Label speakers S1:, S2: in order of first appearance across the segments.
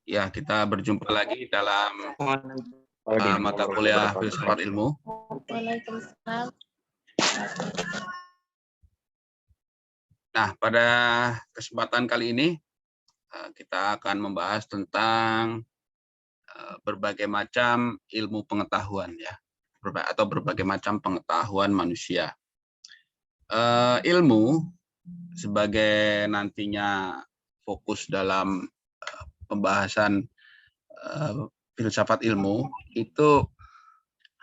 S1: Ya, kita berjumpa lagi dalam mata
S2: Waalaikumsalam
S1: kuliah
S2: warahmatullahi
S1: filsafat
S2: wabarakatuh.
S1: ilmu.
S3: Waalaikumsalam.
S1: Nah, pada kesempatan kali ini kita akan membahas tentang berbagai macam ilmu pengetahuan ya, atau berbagai macam pengetahuan manusia. Ilmu sebagai nantinya fokus dalam pembahasan filsafat ilmu itu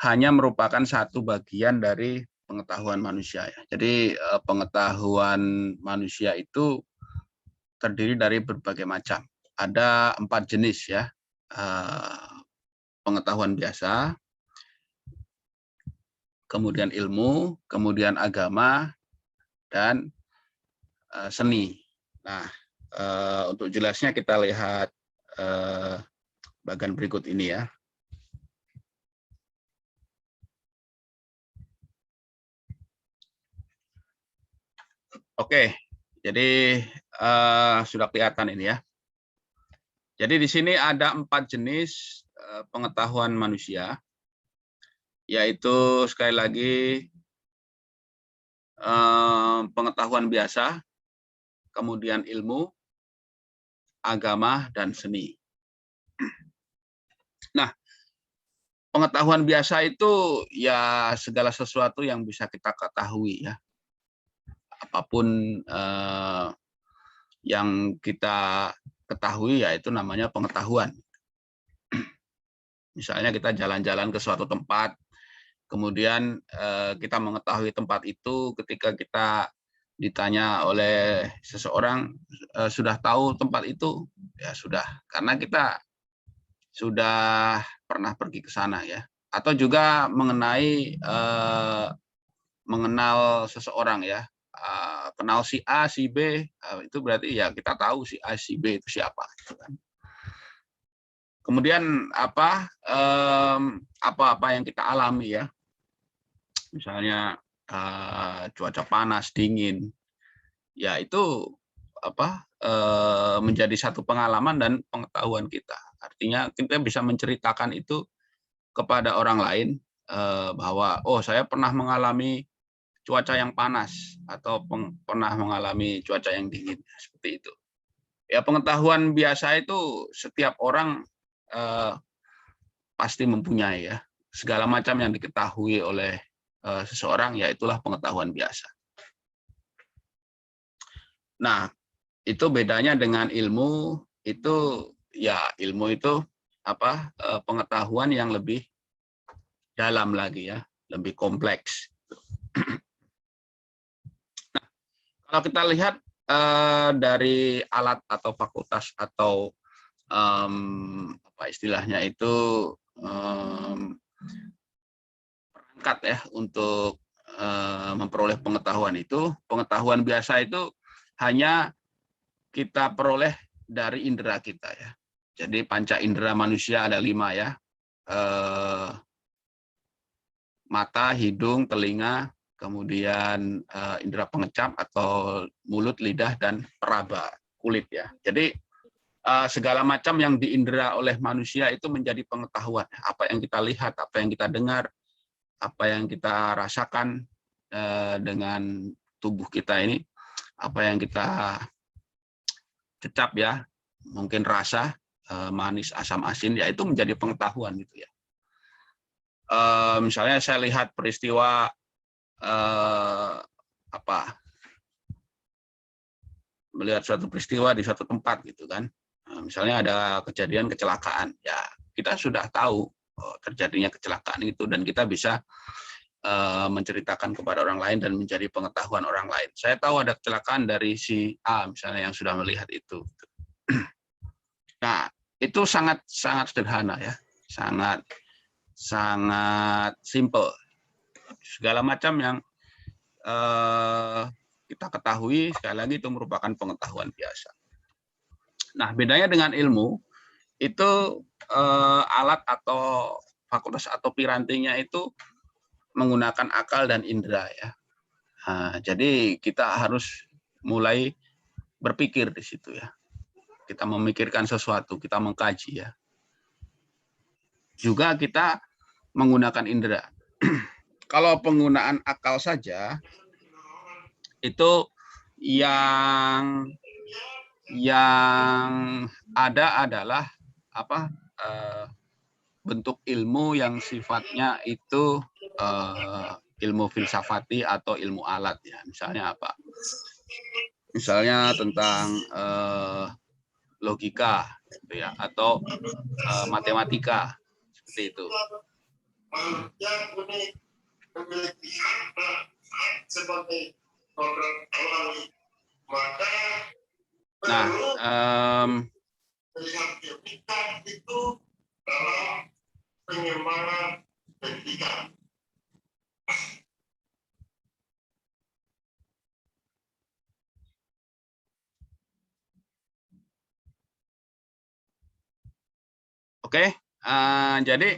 S1: hanya merupakan satu bagian dari pengetahuan manusia ya. Jadi pengetahuan manusia itu terdiri dari berbagai macam. Ada 4 jenis ya. Pengetahuan biasa, kemudian ilmu, kemudian agama, dan seni. Nah, untuk jelasnya kita lihat bagian berikut ini ya. Oke, jadi sudah kelihatan ini ya. Jadi di sini ada 4 jenis pengetahuan manusia, yaitu sekali lagi pengetahuan biasa, kemudian ilmu, agama, dan seni. Nah, pengetahuan biasa itu ya segala sesuatu yang bisa kita ketahui ya. Apapun yang kita ketahui ya itu namanya pengetahuan. Misalnya kita jalan-jalan ke suatu tempat, kemudian kita mengetahui tempat itu ketika kita ditanya oleh seseorang, sudah tahu tempat itu? Ya sudah, karena kita sudah pernah pergi ke sana ya. Atau juga mengenal seseorang ya, kenal si A, si B, itu berarti ya kita tahu si A, si B itu siapa. Gitu kan. Kemudian apa yang kita alami ya, misalnya cuaca panas, dingin, ya itu menjadi satu pengalaman dan pengetahuan kita. Artinya kita bisa menceritakan itu kepada orang lain bahwa oh saya pernah mengalami cuaca yang panas atau pernah mengalami cuaca yang dingin seperti itu. Ya pengetahuan biasa itu setiap orang pasti mempunyai ya. Segala macam yang diketahui oleh seseorang ya itulah pengetahuan biasa. Nah, itu bedanya dengan ilmu itu ya ilmu itu pengetahuan yang lebih dalam lagi ya, lebih kompleks. Nah, kalau kita lihat dari alat atau fakultas atau apa istilahnya itu perangkat ya untuk memperoleh pengetahuan itu, pengetahuan biasa itu hanya kita peroleh dari indera kita ya. Jadi panca indera manusia ada 5 ya. Mata, hidung, telinga, kemudian indera pengecap atau mulut, lidah, dan peraba kulit ya. Jadi segala macam yang diindera oleh manusia itu menjadi pengetahuan. Apa yang kita lihat, apa yang kita dengar, apa yang kita rasakan dengan tubuh kita ini, apa yang kita cecap ya, mungkin rasa manis, asam, asin, ya itu menjadi pengetahuan gitu ya. Misalnya saya lihat peristiwa melihat suatu peristiwa di suatu tempat gitu kan. Misalnya ada kejadian kecelakaan, ya kita sudah tahu terjadinya kecelakaan itu dan kita bisa menceritakan kepada orang lain dan menjadi pengetahuan orang lain. Saya tahu ada kecelakaan dari si A misalnya yang sudah melihat itu. Nah, itu sangat sederhana ya, sangat simple. Segala macam yang kita ketahui sekali lagi itu merupakan pengetahuan biasa. Nah, bedanya dengan ilmu itu alat atau fakultas atau pirantinya itu menggunakan akal dan indera ya. Nah, jadi kita harus mulai berpikir di situ ya. kita memikirkan sesuatu, kita mengkaji ya. Juga kita menggunakan indera. Kalau penggunaan akal saja itu yang ada adalah apa bentuk ilmu yang sifatnya itu ilmu filsafati atau ilmu alat ya. Misalnya apa? Misalnya tentang logika gitu ya, atau matematika seperti itu. Nah, oke, jadi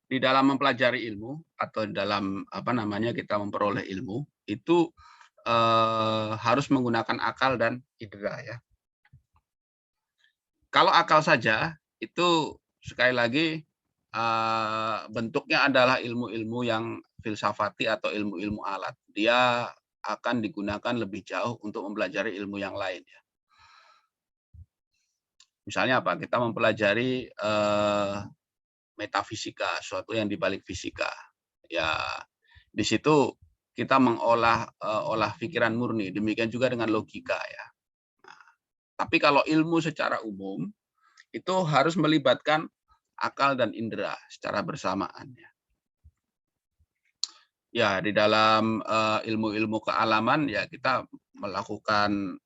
S1: di dalam mempelajari ilmu atau dalam kita memperoleh ilmu itu harus menggunakan akal dan indera ya. Kalau akal saja itu sekali lagi bentuknya adalah ilmu-ilmu yang filsafati atau ilmu-ilmu alat. Dia akan digunakan lebih jauh untuk mempelajari ilmu yang lain ya. Misalnya apa? Kita mempelajari metafisika, suatu yang dibalik fisika. Ya, di situ kita mengolah olah pikiran murni. Demikian juga dengan logika ya. Nah, tapi kalau ilmu secara umum itu harus melibatkan akal dan indera secara bersamaan ya. Ya, di dalam ilmu-ilmu kealaman ya kita melakukan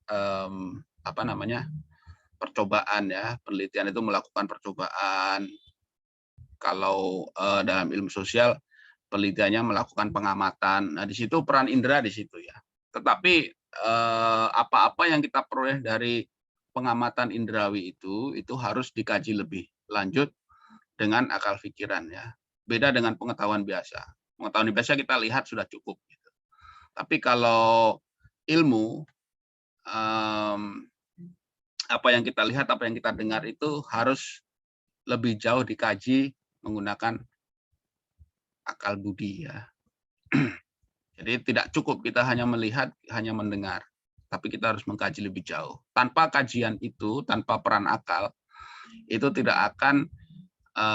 S1: percobaan ya, penelitian itu melakukan percobaan. Kalau dalam ilmu sosial penelitiannya melakukan pengamatan. Nah, di situ peran indera di situ ya. Tetapi apa-apa yang kita peroleh dari pengamatan indrawi itu harus dikaji lebih lanjut dengan akal pikiran ya. Beda dengan pengetahuan biasa. Pengetahuan biasa kita lihat sudah cukup. Gitu. Tapi kalau ilmu apa yang kita lihat, apa yang kita dengar itu harus lebih jauh dikaji menggunakan akal budi ya. Jadi tidak cukup kita hanya melihat, hanya mendengar, tapi kita harus mengkaji lebih jauh. Tanpa kajian itu, tanpa peran akal, itu tidak akan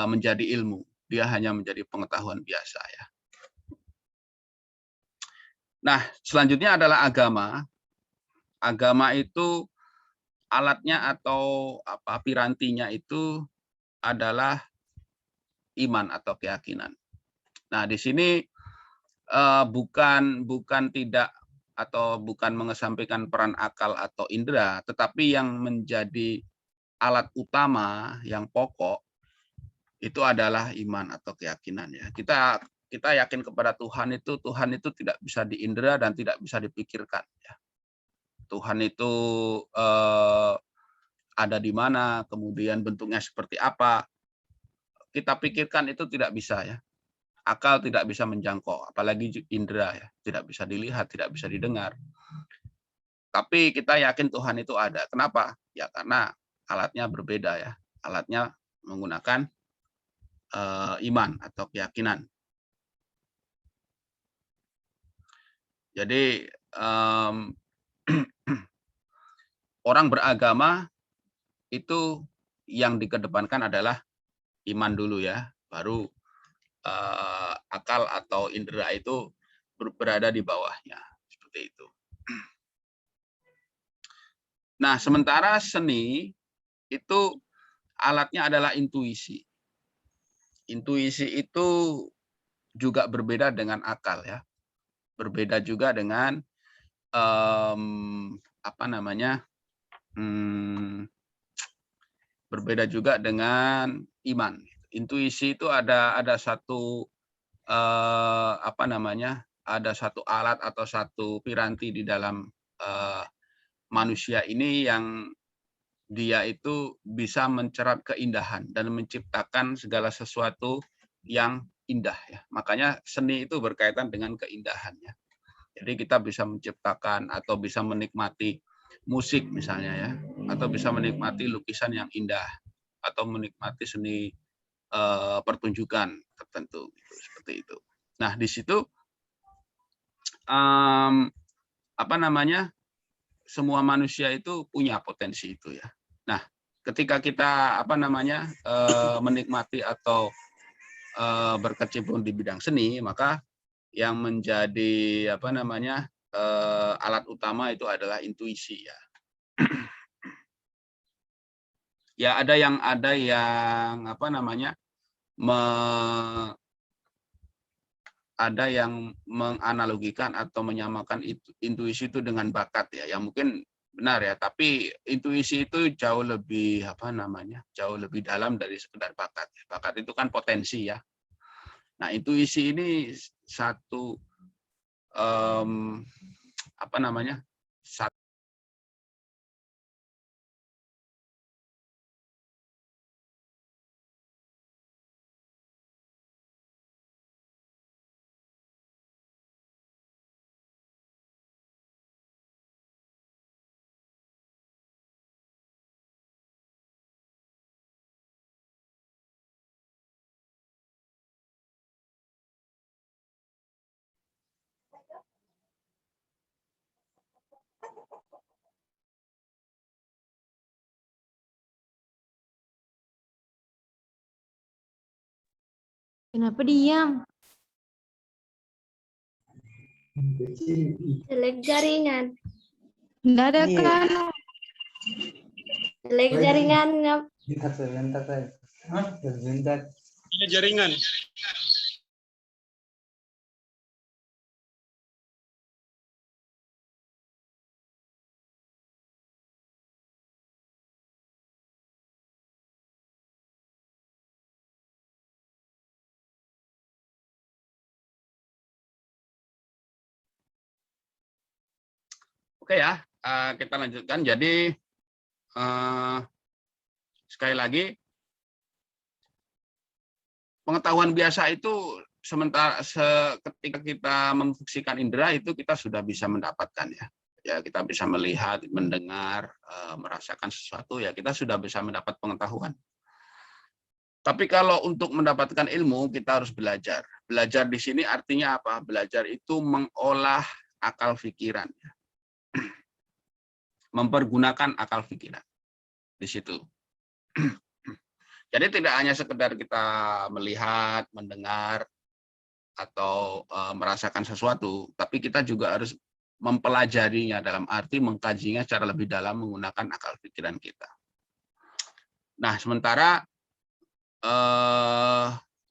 S1: menjadi ilmu. Dia hanya menjadi pengetahuan biasa ya. Nah, selanjutnya adalah agama. Agama itu alatnya atau pirantinya itu adalah iman atau keyakinan. Nah, di sini bukan tidak atau bukan mengesampingkan peran akal atau indera, tetapi yang menjadi alat utama yang pokok itu adalah iman atau keyakinan ya. Kita yakin kepada Tuhan itu tidak bisa diindera dan tidak bisa dipikirkan ya. Tuhan itu ada di mana, kemudian bentuknya seperti apa, kita pikirkan itu tidak bisa ya. Akal tidak bisa menjangkau, apalagi indera ya, tidak bisa dilihat, tidak bisa didengar. Tapi kita yakin Tuhan itu ada. Kenapa? Ya karena alatnya berbeda ya. Alatnya menggunakan iman atau keyakinan. Jadi orang beragama itu yang dikedepankan adalah iman dulu ya, baru akal atau indera itu berada di bawahnya, seperti itu. Nah, sementara seni itu alatnya adalah intuisi. Intuisi itu juga berbeda dengan akal ya, berbeda juga dengan berbeda juga dengan iman. Intuisi itu ada satu ada satu alat atau satu piranti di dalam manusia ini yang dia itu bisa mencerap keindahan dan menciptakan segala sesuatu yang indah ya. Makanya seni itu berkaitan dengan keindahan ya. Jadi kita bisa menciptakan atau bisa menikmati musik misalnya ya, atau bisa menikmati lukisan yang indah, atau menikmati seni pertunjukan tertentu, gitu, seperti itu. Nah, di situ apa namanya, semua manusia itu punya potensi itu ya. Nah, ketika kita apa namanya menikmati atau berkecimpung di bidang seni, maka yang menjadi apa namanya alat utama itu adalah intuisi ya. Ya ada yang apa namanya ada yang menganalogikan atau menyamakan intuisi itu dengan bakat ya. Yang mungkin benar ya, tapi intuisi itu jauh lebih apa namanya? Jauh lebih dalam dari sekedar bakat. Bakat itu kan potensi ya. Nah, intuisi ini satu apa namanya? Satu.
S2: Kenapa diam?
S3: Jelek jaringan.
S2: Enggak ada
S4: Iya.
S2: kan?
S3: Jelek jaringan.
S4: Sebentar saya. Sebentar.
S5: Jaringan.
S1: Oke ya, kita lanjutkan. Jadi sekali lagi, pengetahuan biasa itu sementara ketika kita memfungsikan indera itu kita sudah bisa mendapatkan ya. Ya kita bisa melihat, mendengar, merasakan sesuatu ya kita sudah bisa mendapat pengetahuan. Tapi kalau untuk mendapatkan ilmu kita harus belajar. Belajar di sini artinya apa? Belajar itu mengolah akal pikiran. Mempergunakan akal pikiran di situ. Jadi tidak hanya sekedar kita melihat, mendengar, atau merasakan sesuatu, tapi kita juga harus mempelajarinya dalam arti mengkajinya secara lebih dalam menggunakan akal pikiran kita. Nah, sementara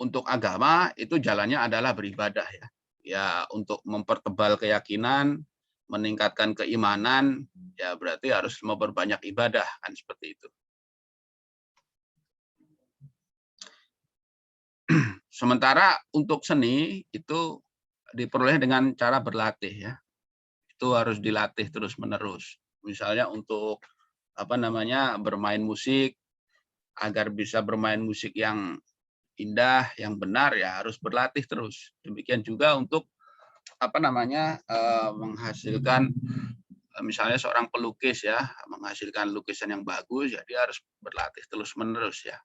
S1: untuk agama itu jalannya adalah beribadah ya. Ya, untuk mempertebal keyakinan, meningkatkan keimanan, ya berarti harus memperbanyak ibadah kan seperti itu. Sementara untuk seni itu diperoleh dengan cara berlatih ya. Itu harus dilatih terus-menerus. Misalnya untuk apa namanya bermain musik, agar bisa bermain musik yang indah, yang benar ya harus berlatih terus. Demikian juga untuk apa namanya menghasilkan misalnya seorang pelukis ya, menghasilkan lukisan yang bagus ya dia harus berlatih terus-menerus ya.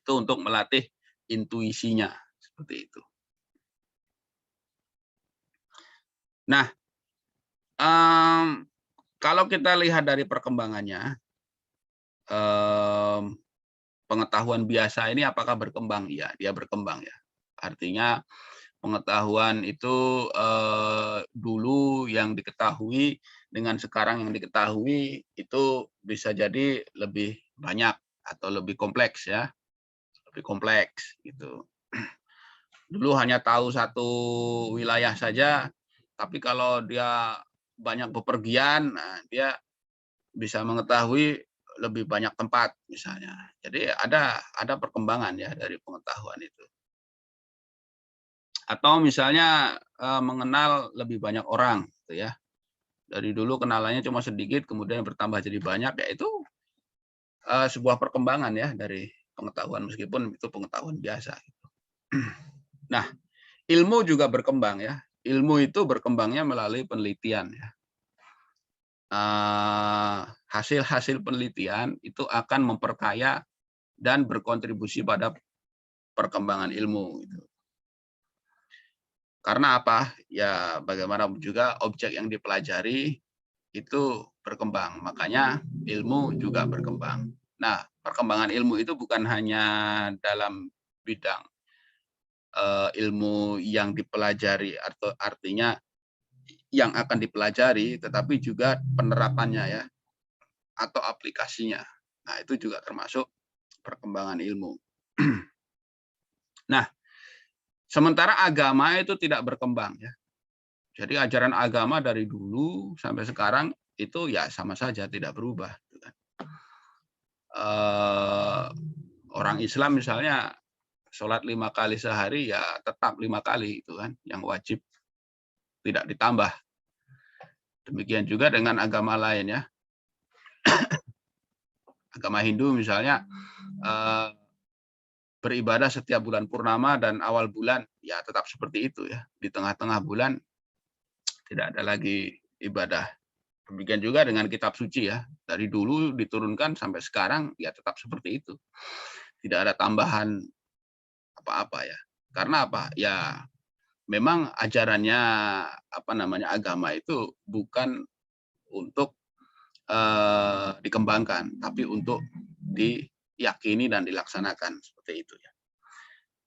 S1: Itu untuk melatih intuisinya seperti itu. Nah, kalau kita lihat dari perkembangannya, pengetahuan biasa ini apakah berkembang? Ya, dia berkembang ya. Artinya pengetahuan itu dulu yang diketahui dengan sekarang yang diketahui itu bisa jadi lebih banyak atau lebih kompleks ya, lebih kompleks gitu. Dulu hanya tahu satu wilayah saja, tapi kalau dia banyak bepergian, nah dia bisa mengetahui lebih banyak tempat misalnya. Jadi ada perkembangan ya dari pengetahuan itu. Atau misalnya mengenal lebih banyak orang gitu ya. Dari dulu kenalannya cuma sedikit kemudian bertambah jadi banyak ya itu sebuah perkembangan ya dari pengetahuan meskipun itu pengetahuan biasa gitu. Nah, ilmu juga berkembang ya. Ilmu itu berkembangnya melalui penelitian ya. hasil-hasil penelitian itu akan memperkaya dan berkontribusi pada perkembangan ilmu. Gitu. Karena apa? Ya bagaimana juga objek yang dipelajari itu berkembang. Makanya ilmu juga berkembang. Nah, perkembangan ilmu itu bukan hanya dalam bidang ilmu yang dipelajari, atau artinya yang akan dipelajari, tetapi juga penerapannya ya, atau aplikasinya. Nah, itu juga termasuk perkembangan ilmu. Nah, sementara agama itu tidak berkembang ya. Jadi ajaran agama dari dulu sampai sekarang itu ya sama saja, tidak berubah. Orang Islam misalnya sholat 5 kali sehari ya tetap 5 kali itu kan, yang wajib, tidak ditambah. Demikian juga dengan agama lain ya. Agama Hindu misalnya beribadah setiap bulan purnama dan awal bulan ya tetap seperti itu ya. Di tengah-tengah bulan tidak ada lagi ibadah. Demikian juga dengan kitab suci ya. Dari dulu diturunkan sampai sekarang ya tetap seperti itu. Tidak ada tambahan apa-apa ya. Karena apa? Ya memang ajarannya agama itu bukan untuk dikembangkan, tapi untuk diyakini dan dilaksanakan seperti itu ya.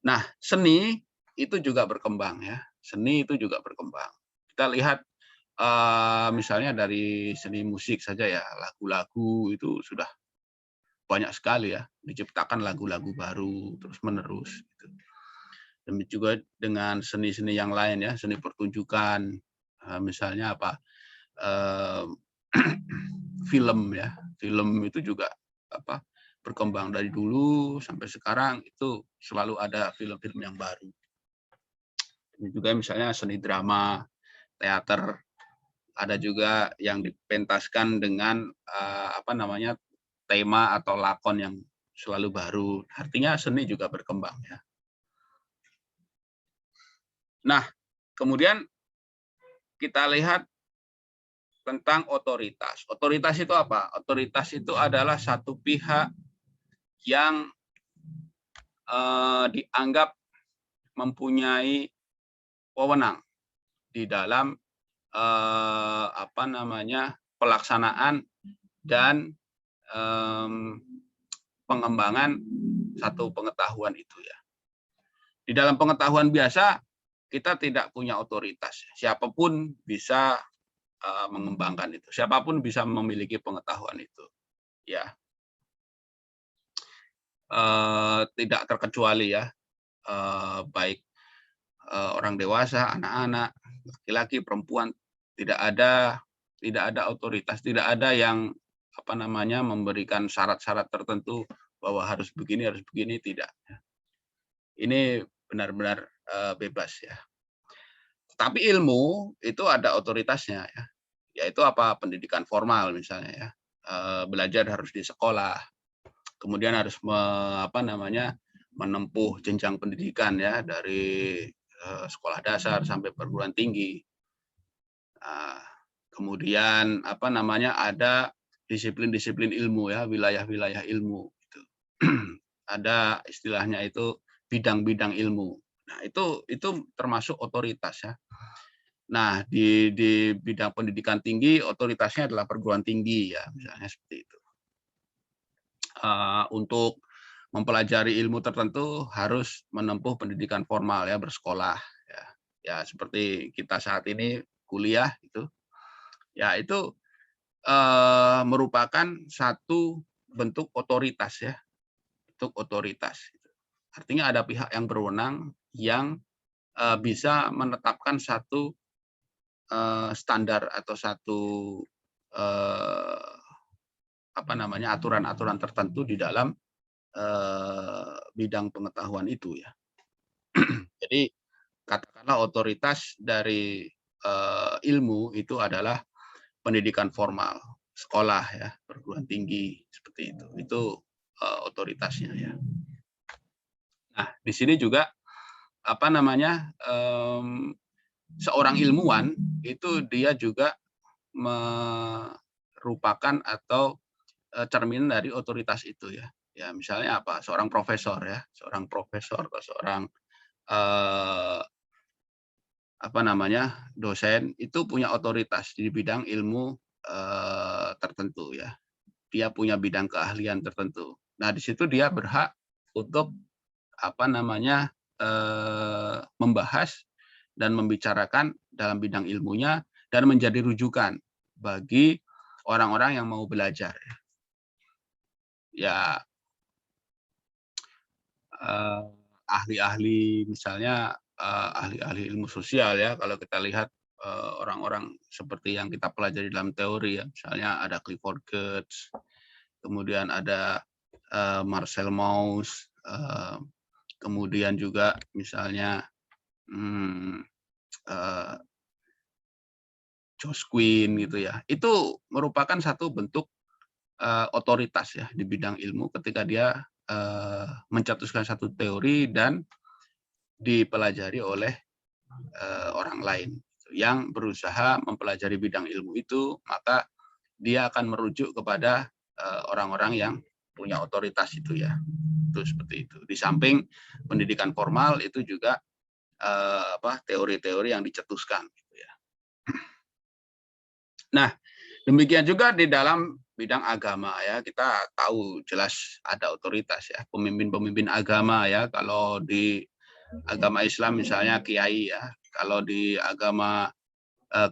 S1: Nah, seni itu juga berkembang ya. Seni itu juga berkembang. Kita lihat misalnya dari seni musik saja ya, lagu-lagu itu sudah banyak sekali ya, diciptakan lagu-lagu baru terus menerus. Gitu. Demikian juga dengan seni-seni yang lain ya, seni pertunjukan, misalnya apa? Film ya, film itu juga berkembang dari dulu sampai sekarang, itu selalu ada film-film yang baru. Ini juga misalnya seni drama, teater, ada juga yang dipentaskan dengan tema atau lakon yang selalu baru. Artinya seni juga berkembang ya. Nah, kemudian kita lihat tentang otoritas. Otoritas itu apa? Otoritas itu adalah satu pihak yang dianggap mempunyai wewenang di dalam pelaksanaan dan pengembangan satu pengetahuan itu ya. Di dalam pengetahuan biasa kita tidak punya otoritas. Siapapun bisa mengembangkan itu. Siapapun bisa memiliki pengetahuan itu. Ya. Tidak terkecuali ya. Baik orang dewasa, anak-anak, laki-laki, perempuan, tidak ada otoritas, tidak ada yang memberikan syarat-syarat tertentu bahwa harus begini, tidak. Ini benar-benar bebas ya. Tapi ilmu itu ada otoritasnya ya. Yaitu apa? Pendidikan formal misalnya ya. Belajar harus di sekolah. Kemudian harus menempuh jenjang pendidikan ya, dari sekolah dasar sampai perguruan tinggi. Kemudian ada disiplin-disiplin ilmu ya, wilayah-wilayah ilmu gitu. Ada istilahnya itu bidang-bidang ilmu. Nah, itu termasuk otoritas ya. Nah, di bidang pendidikan tinggi otoritasnya adalah perguruan tinggi ya, misalnya seperti itu. Untuk mempelajari ilmu tertentu harus menempuh pendidikan formal ya, bersekolah ya. Ya seperti kita saat ini kuliah itu. Ya itu merupakan satu bentuk otoritas ya. Bentuk otoritas. Artinya ada pihak yang berwenang yang bisa menetapkan satu standar atau satu aturan-aturan tertentu di dalam bidang pengetahuan itu ya. Jadi katakanlah otoritas dari ilmu itu adalah pendidikan formal, sekolah ya, perguruan tinggi seperti itu. Itu otoritasnya ya. Nah, di sini juga seorang ilmuwan itu dia juga merupakan atau cermin dari otoritas itu ya. Ya misalnya apa? Seorang profesor ya, seorang profesor atau seorang apa namanya, dosen itu punya otoritas di bidang ilmu tertentu ya. Dia punya bidang keahlian tertentu. Nah, di situ dia berhak untuk apa namanya, membahas dan membicarakan dalam bidang ilmunya dan menjadi rujukan bagi orang-orang yang mau belajar. Ya, ahli-ahli misalnya ahli-ahli ilmu sosial ya, kalau kita lihat orang-orang seperti yang kita pelajari dalam teori ya, misalnya ada Clifford Geertz, kemudian ada Marcel Mauss, kemudian juga misalnya Josh Quinn gitu ya. Itu merupakan satu bentuk otoritas ya di bidang ilmu ketika dia mencetuskan satu teori dan dipelajari oleh orang lain yang berusaha mempelajari bidang ilmu itu, maka dia akan merujuk kepada orang-orang yang punya otoritas itu ya. Itu seperti itu. Di samping pendidikan formal itu juga teori-teori yang dicetuskan gitu ya. Nah, demikian juga di dalam bidang agama ya, kita tahu jelas ada otoritas ya, pemimpin-pemimpin agama ya. Kalau di agama Islam misalnya kiai ya, kalau di agama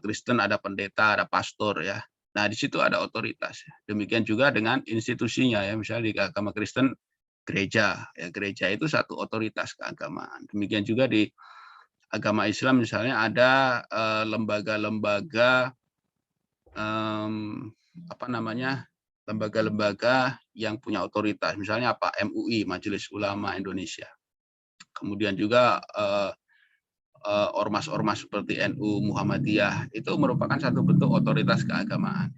S1: Kristen ada pendeta, ada pastor ya. Nah, di situ ada otoritas. Demikian juga dengan institusinya ya, misalnya di agama Kristen gereja ya, gereja itu satu otoritas keagamaan. Demikian juga di agama Islam misalnya ada lembaga-lembaga apa namanya, lembaga-lembaga yang punya otoritas, misalnya apa, MUI, Majelis Ulama Indonesia. Kemudian juga ormas-ormas seperti NU, Muhammadiyah, itu merupakan satu bentuk otoritas keagamaan.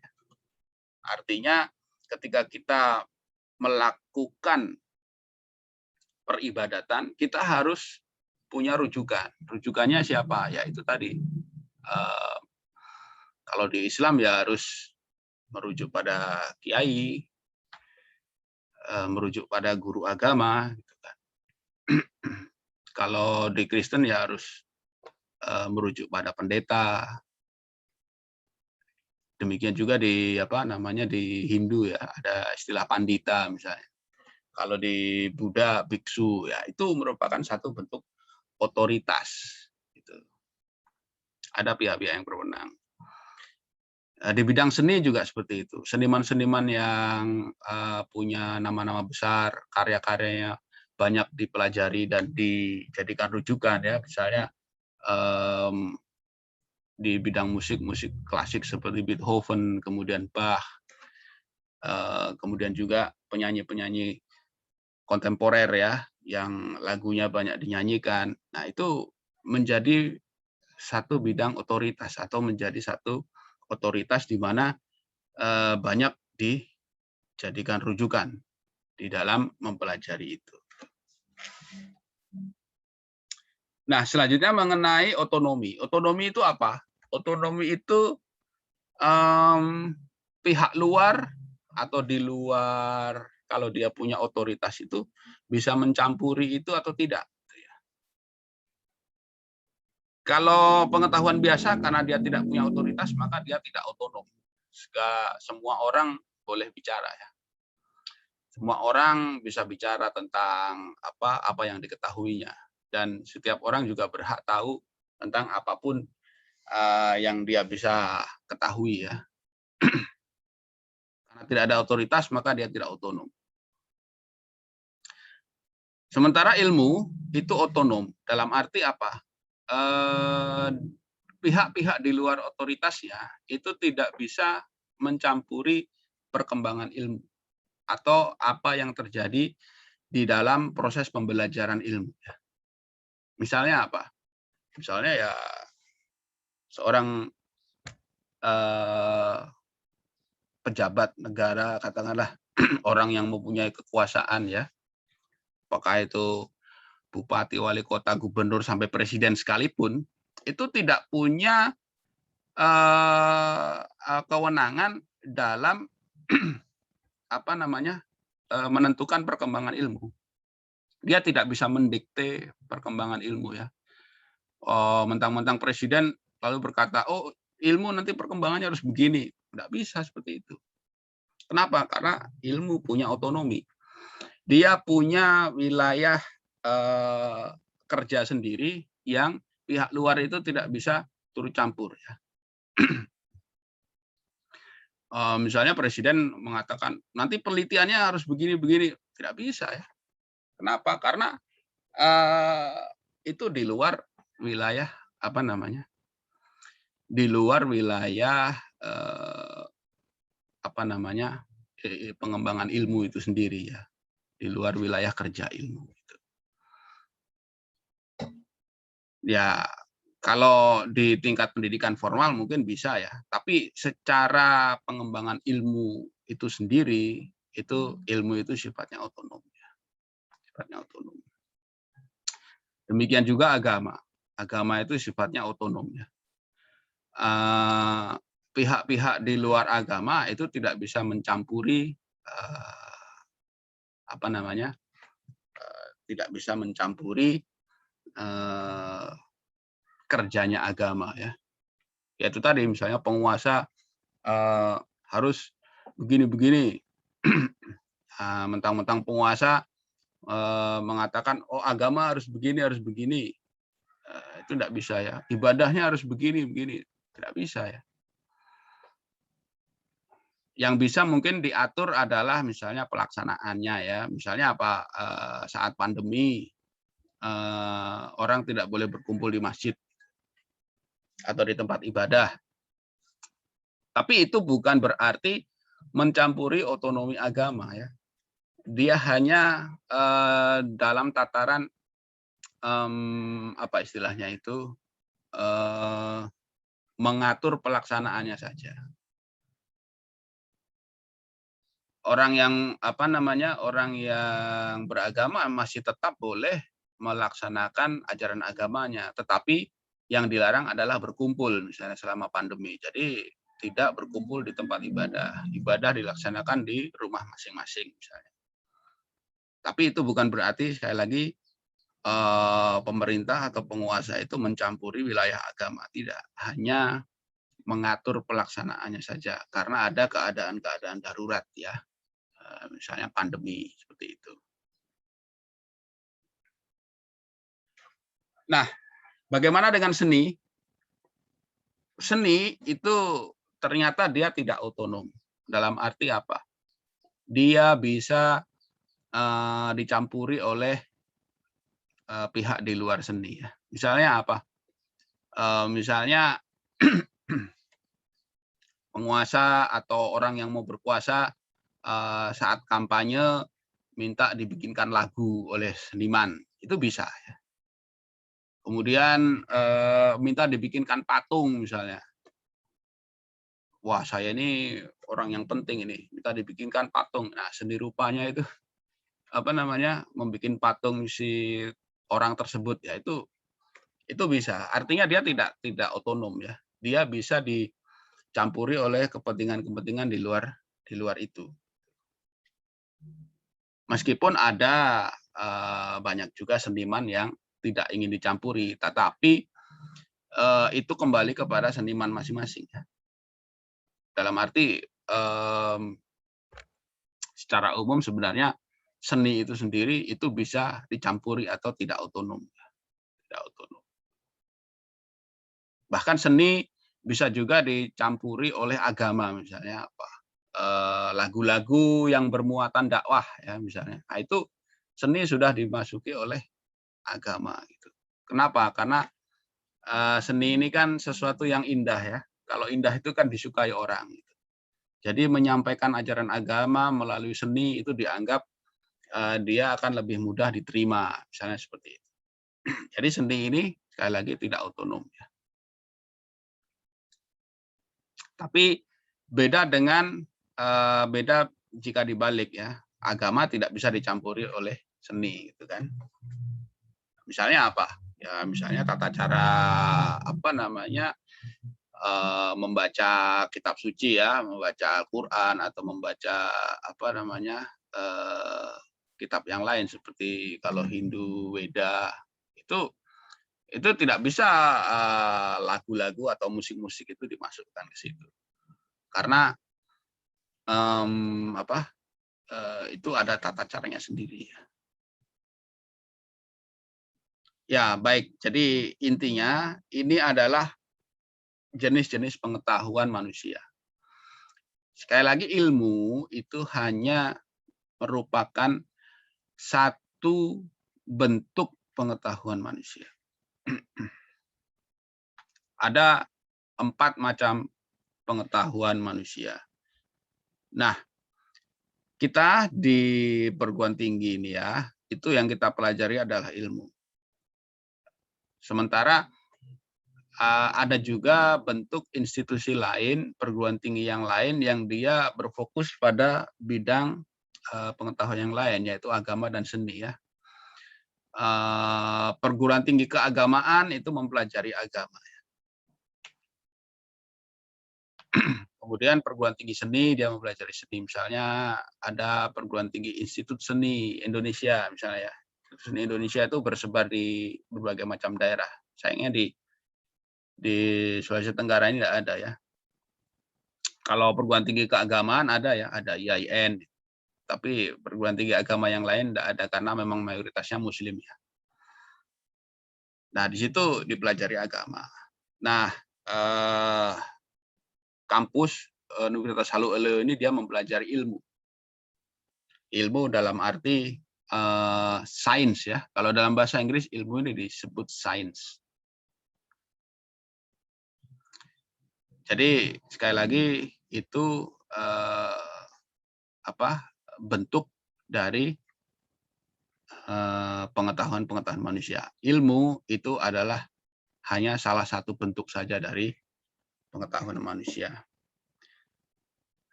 S1: Artinya ketika kita melakukan peribadatan, kita harus punya rujukan. Rujukannya siapa? Ya itu tadi. Kalau di Islam ya harus merujuk pada kiai, merujuk pada guru agama. Gitu kan. Kalau di Kristen ya harus merujuk pada pendeta. Demikian juga di apa namanya di Hindu ya ada istilah pandita misalnya. Kalau di Buddha biksu ya itu merupakan satu bentuk otoritas. Gitu. Ada pihak-pihak yang berwenang. Di bidang seni juga seperti itu. Seniman-seniman yang punya nama-nama besar, karya-karyanya banyak dipelajari dan dijadikan rujukan ya, misalnya di bidang musik klasik seperti Beethoven, kemudian Bach, kemudian juga penyanyi-penyanyi kontemporer ya, yang lagunya banyak dinyanyikan. Nah itu menjadi satu bidang otoritas atau menjadi satu otoritas di mana banyak dijadikan rujukan di dalam mempelajari itu. Nah, selanjutnya mengenai otonomi. Otonomi itu apa? Otonomi itu pihak luar atau di luar, kalau dia punya otoritas itu bisa mencampuri itu atau tidak. Kalau pengetahuan biasa, karena dia tidak punya otoritas, maka dia tidak otonom. Semua orang boleh bicara ya. Semua orang bisa bicara tentang apa yang diketahuinya. Dan setiap orang juga berhak tahu tentang apapun yang dia bisa ketahui ya. Karena tidak ada otoritas, maka dia tidak otonom. Sementara ilmu itu otonom. Dalam arti apa? Pihak-pihak di luar otoritasnya itu tidak bisa mencampuri perkembangan ilmu atau apa yang terjadi di dalam proses pembelajaran ilmu. Misalnya apa? Misalnya ya seorang pejabat negara, katakanlah orang yang mempunyai kekuasaan ya, apakah itu bupati, wali kota, gubernur, sampai presiden sekalipun, itu tidak punya kewenangan dalam menentukan perkembangan ilmu. Dia tidak bisa mendikte perkembangan ilmu ya. Mentang-mentang presiden lalu berkata, oh ilmu nanti perkembangannya harus begini. Tidak bisa seperti itu. Kenapa? Karena ilmu punya otonomi. Dia punya wilayah kerja sendiri yang pihak luar itu tidak bisa turut campur. Ya. Misalnya presiden mengatakan nanti penelitiannya harus begini-begini. Tidak bisa ya. Kenapa? Karena itu di luar wilayah di luar wilayah pengembangan ilmu itu sendiri ya, di luar wilayah kerja ilmu gitu. Ya kalau di tingkat pendidikan formal mungkin bisa ya, tapi secara pengembangan ilmu itu sendiri itu ilmu itu sifatnya otonom ya. Sifatnya otonom. Demikian juga agama. Agama itu sifatnya otonom ya. Pihak-pihak di luar agama itu tidak bisa mencampuri tidak bisa mencampuri kerjanya agama ya. Yaitu tadi misalnya penguasa harus begini-begini. Mentang-mentang penguasa mengatakan oh agama harus begini. Itu tidak bisa ya. Ibadahnya harus begini. Tidak bisa ya. Yang bisa mungkin diatur adalah misalnya pelaksanaannya ya. Misalnya saat pandemi orang tidak boleh berkumpul di masjid atau di tempat ibadah. Tapi itu bukan berarti mencampuri otonomi agama ya. Dia hanya dalam tataran mengatur pelaksanaannya saja. Orang yang beragama masih tetap boleh melaksanakan ajaran agamanya, tetapi yang dilarang adalah berkumpul misalnya selama pandemi. Jadi tidak berkumpul di tempat ibadah. Ibadah dilaksanakan di rumah masing-masing misalnya. Tapi itu bukan berarti sekali lagi pemerintah atau penguasa itu mencampuri wilayah agama, tidak, hanya mengatur pelaksanaannya saja karena ada keadaan-keadaan darurat ya, misalnya pandemi seperti itu. Nah, bagaimana dengan seni? Seni itu ternyata dia tidak otonom. Dalam arti apa? Dia bisa dicampuri oleh pihak di luar seni ya. Misalnya apa? Misalnya penguasa atau orang yang mau berkuasa saat kampanye minta dibikinkan lagu oleh seniman, itu bisa ya. Kemudian minta dibikinkan patung misalnya. Wah, saya ini orang yang penting ini, minta dibikinkan patung. Nah, seni rupanya itu membikin patung si orang tersebut ya, itu bisa. Artinya dia tidak otonom ya. Dia bisa dicampuri oleh kepentingan-kepentingan di luar itu. Meskipun ada banyak juga seniman yang tidak ingin dicampuri, tetapi itu kembali kepada seniman masing-masing ya. Dalam arti secara umum sebenarnya seni itu sendiri itu bisa dicampuri atau tidak otonom. Tidak otonom. Bahkan seni bisa juga dicampuri oleh agama, misalnya apa? Lagu-lagu yang bermuatan dakwah ya misalnya. Nah, itu seni sudah dimasuki oleh agama gitu. Kenapa? Karena seni ini kan sesuatu yang indah ya. Kalau indah itu kan disukai orang. Gitu. Jadi menyampaikan ajaran agama melalui seni itu dianggap dia akan lebih mudah diterima, misalnya seperti itu. Jadi seni ini sekali lagi tidak otonom ya. Tapi beda jika dibalik ya, agama tidak bisa dicampuri oleh seni gitu kan. Misalnya apa? Ya misalnya tata cara membaca kitab suci ya, membaca Al-Qur'an atau membaca apa namanya kitab yang lain seperti kalau Hindu Weda itu tidak bisa lagu-lagu atau musik-musik itu dimasukkan ke situ karena itu ada tata caranya sendiri ya. Ya baik, jadi intinya ini adalah jenis-jenis pengetahuan manusia. Sekali lagi ilmu itu hanya merupakan satu bentuk pengetahuan manusia. Ada 4 macam pengetahuan manusia. Nah, kita di perguruan tinggi ini ya, itu yang kita pelajari adalah ilmu. Sementara ada juga bentuk institusi lain, perguruan tinggi yang lain yang dia berfokus pada bidang pengetahuan yang lain, yaitu agama dan seni ya. Perguruan tinggi keagamaan itu mempelajari agama. Kemudian perguruan tinggi seni dia mempelajari seni. Misalnya ada perguruan tinggi Institut Seni Indonesia misalnya ya. Institut Seni Indonesia itu bersebar di berbagai macam daerah. Sayangnya di Sulawesi Tenggara ini tidak ada ya. Kalau perguruan tinggi keagamaan ada ya, ada IAIN. Tapi perguruan tinggi agama yang lain tidak ada karena memang mayoritasnya Muslim ya. Nah di situ dipelajari agama. Nah kampus Universitas Haluoleo ini dia mempelajari ilmu. Ilmu dalam arti sains ya. Kalau dalam bahasa Inggris ilmu ini disebut sains. Jadi sekali lagi itu bentuk dari pengetahuan-pengetahuan manusia. Ilmu itu adalah hanya salah satu bentuk saja dari pengetahuan manusia.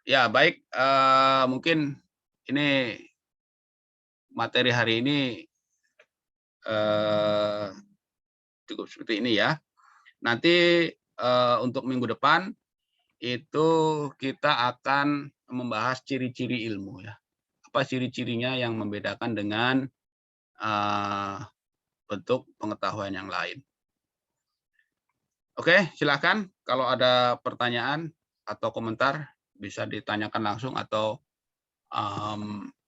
S1: Ya baik, mungkin ini materi hari ini cukup seperti ini ya. Nanti untuk minggu depan itu kita akan membahas ciri-ciri ilmu ya. Apa ciri-cirinya yang membedakan dengan bentuk pengetahuan yang lain. Oke, silakan kalau ada pertanyaan atau komentar bisa ditanyakan langsung atau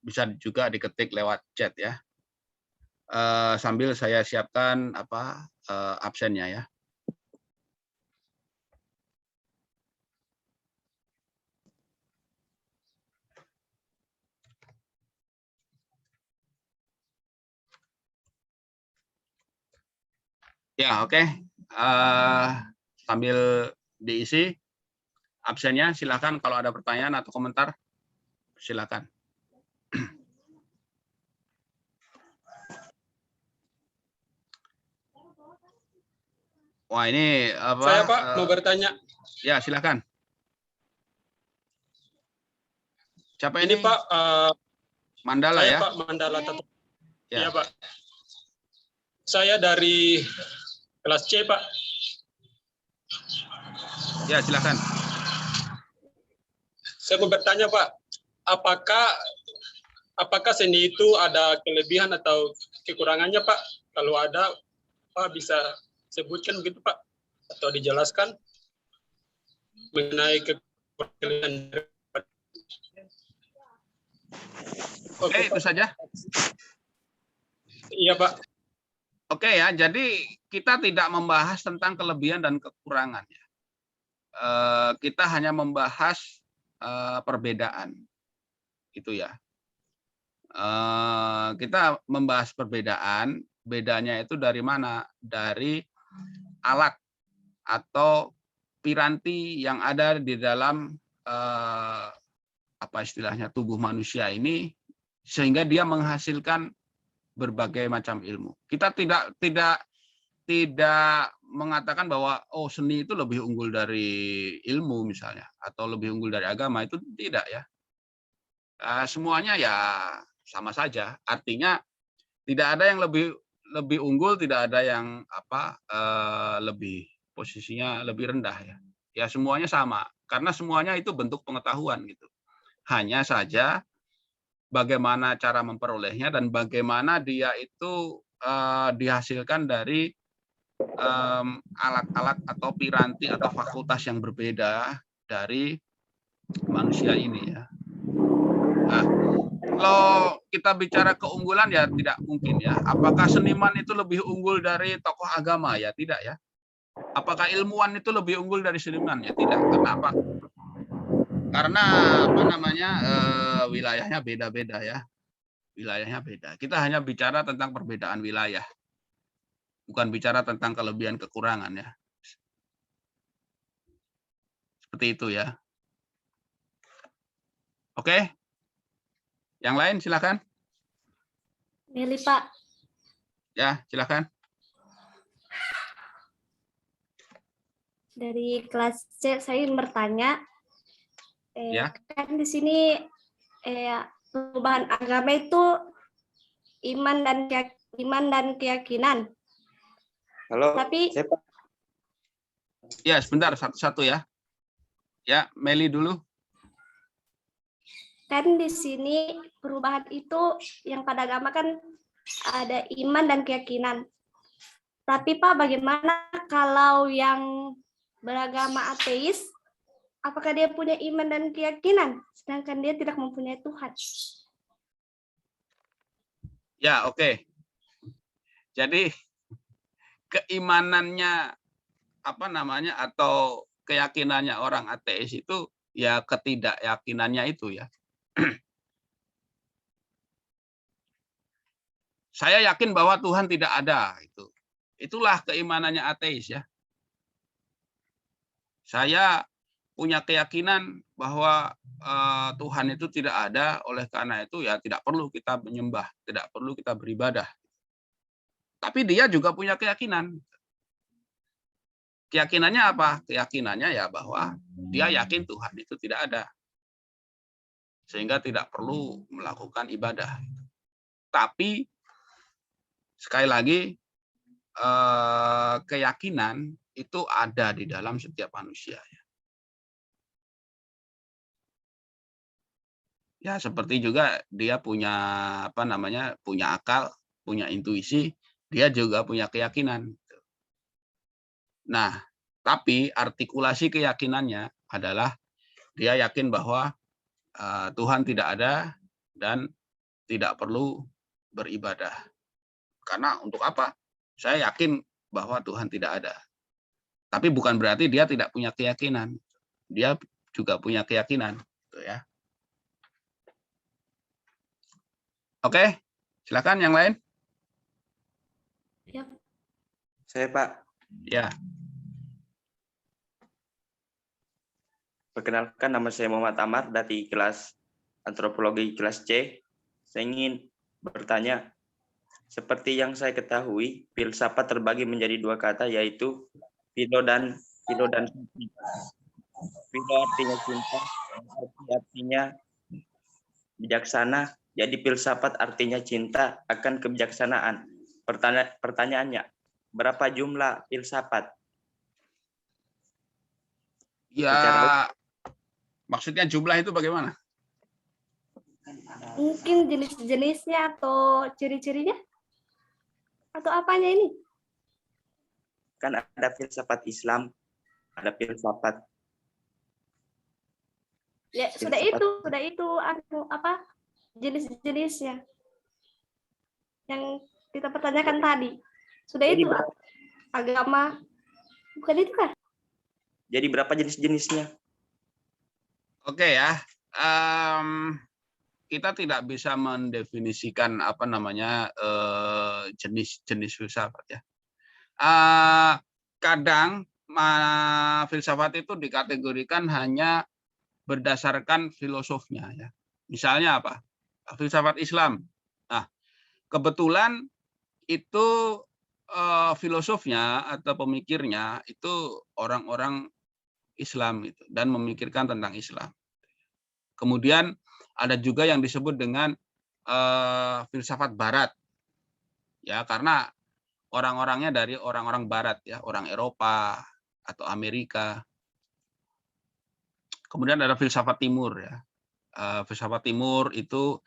S1: bisa juga diketik lewat chat ya. Sambil saya siapkan absennya ya. Ya, oke. Sambil diisi absennya, silakan kalau ada pertanyaan atau komentar, silakan. Wah, ini apa?
S5: Saya Pak mau bertanya.
S1: Ya, silakan. Siapa
S5: Ini
S1: ini?
S5: Pak,
S1: Mandala
S5: saya
S1: ya?
S5: Pak Mandala.
S1: Ya.
S5: Iya Pak. Saya dari kelas C Pak.
S1: Ya, silakan.
S5: Saya mau bertanya Pak, apakah seni itu ada kelebihan atau kekurangannya Pak? Kalau ada, Pak bisa sebutkan begitu Pak, atau dijelaskan mengenai kelebihan.
S1: Oke, itu saja.
S5: Iya Pak.
S1: Oke ya, jadi kita tidak membahas tentang kelebihan dan kekurangan. Kita hanya membahas perbedaan, itu ya. Kita membahas perbedaan, bedanya itu dari mana? Dari alat atau piranti yang ada di dalam tubuh manusia ini, sehingga dia menghasilkan berbagai macam ilmu. Kita tidak mengatakan bahwa seni itu lebih unggul dari ilmu misalnya atau lebih unggul dari agama, itu tidak ya. Semuanya ya sama saja. Artinya tidak ada yang lebih unggul, tidak ada yang lebih posisinya lebih rendah ya. Ya semuanya sama, karena semuanya itu bentuk pengetahuan gitu. Hanya saja bagaimana cara memperolehnya dan bagaimana dia itu dihasilkan dari alat-alat atau piranti atau fakultas yang berbeda dari manusia ini ya. Nah, kalau kita bicara keunggulan ya tidak mungkin ya. Apakah seniman itu lebih unggul dari tokoh agama? Ya tidak ya. Apakah ilmuwan itu lebih unggul dari seniman? Ya tidak. Kenapa? Karena apa namanya wilayahnya beda-beda ya. Wilayahnya beda. Kita hanya bicara tentang perbedaan wilayah. Bukan bicara tentang kelebihan kekurangan ya. Seperti itu ya. Oke. Yang lain silakan.
S3: Meli, Pak.
S1: Ya, silakan.
S3: Dari kelas C saya ingin bertanya,
S1: Ya.
S3: kan di sini perubahan agama itu iman dan keyakinan.
S6: Halo,
S3: Tapi
S6: siapa?
S1: Ya, sebentar satu-satu ya. Ya, Meli dulu.
S3: kan di sini perubahan itu yang pada agama kan ada iman dan keyakinan. Tapi Pak, bagaimana kalau yang beragama ateis, apakah dia punya iman dan keyakinan, sedangkan dia tidak mempunyai Tuhan?
S1: Ya, oke. Jadi keimanannya apa namanya atau keyakinannya orang ateis itu ya ketidakyakinannya itu ya. Saya yakin bahwa Tuhan tidak ada itu. Itulah keimanannya ateis ya. Saya punya keyakinan bahwa Tuhan itu tidak ada, oleh karena itu ya tidak perlu kita menyembah, tidak perlu kita beribadah. Tapi dia juga punya keyakinan. Keyakinannya apa? Keyakinannya ya bahwa dia yakin Tuhan itu tidak ada. Sehingga tidak perlu melakukan ibadah. Tapi sekali lagi keyakinan itu ada di dalam setiap manusia. Ya seperti juga dia punya apa namanya, punya akal, punya intuisi, dia juga punya keyakinan. Nah, tapi artikulasi keyakinannya adalah dia yakin bahwa Tuhan tidak ada dan tidak perlu beribadah. Karena untuk apa? Saya yakin bahwa Tuhan tidak ada. Tapi bukan berarti dia tidak punya keyakinan. Dia juga punya keyakinan, gitu ya. Oke, silakan yang lain.
S3: Ya.
S6: Saya Pak.
S1: Ya.
S6: Perkenalkan, nama saya Muhammad Amar dari kelas antropologi kelas C. Saya ingin bertanya, seperti yang saya ketahui, filsafat terbagi menjadi dua kata, yaitu philo dan suci. Philo artinya cinta, artinya bijaksana. Jadi filsafat artinya cinta akan kebijaksanaan. Pertanyaannya, berapa jumlah filsafat?
S1: Ya, maksudnya jumlah itu bagaimana?
S3: Mungkin jenis-jenisnya atau ciri-cirinya? Atau apanya ini?
S6: Kan ada filsafat Islam, ada filsafat.
S3: Ya, sudah itu apa jenis-jenisnya yang kita pertanyakan tadi. Sudah
S6: Jadi
S3: itu agama, bukan itu kan?
S6: Jadi berapa jenis-jenisnya?
S1: Oke ya. Kita tidak bisa mendefinisikan apa namanya jenis-jenis filsafat ya. Kadang filsafat itu dikategorikan hanya berdasarkan filosofnya ya. Misalnya apa? Filsafat Islam. Nah, kebetulan itu filosofnya atau pemikirnya itu orang-orang Islam itu dan memikirkan tentang Islam. Kemudian ada juga yang disebut dengan filsafat Barat, ya karena orang-orangnya dari orang-orang Barat ya, orang Eropa atau Amerika. Kemudian ada filsafat timur ya. Filsafat timur itu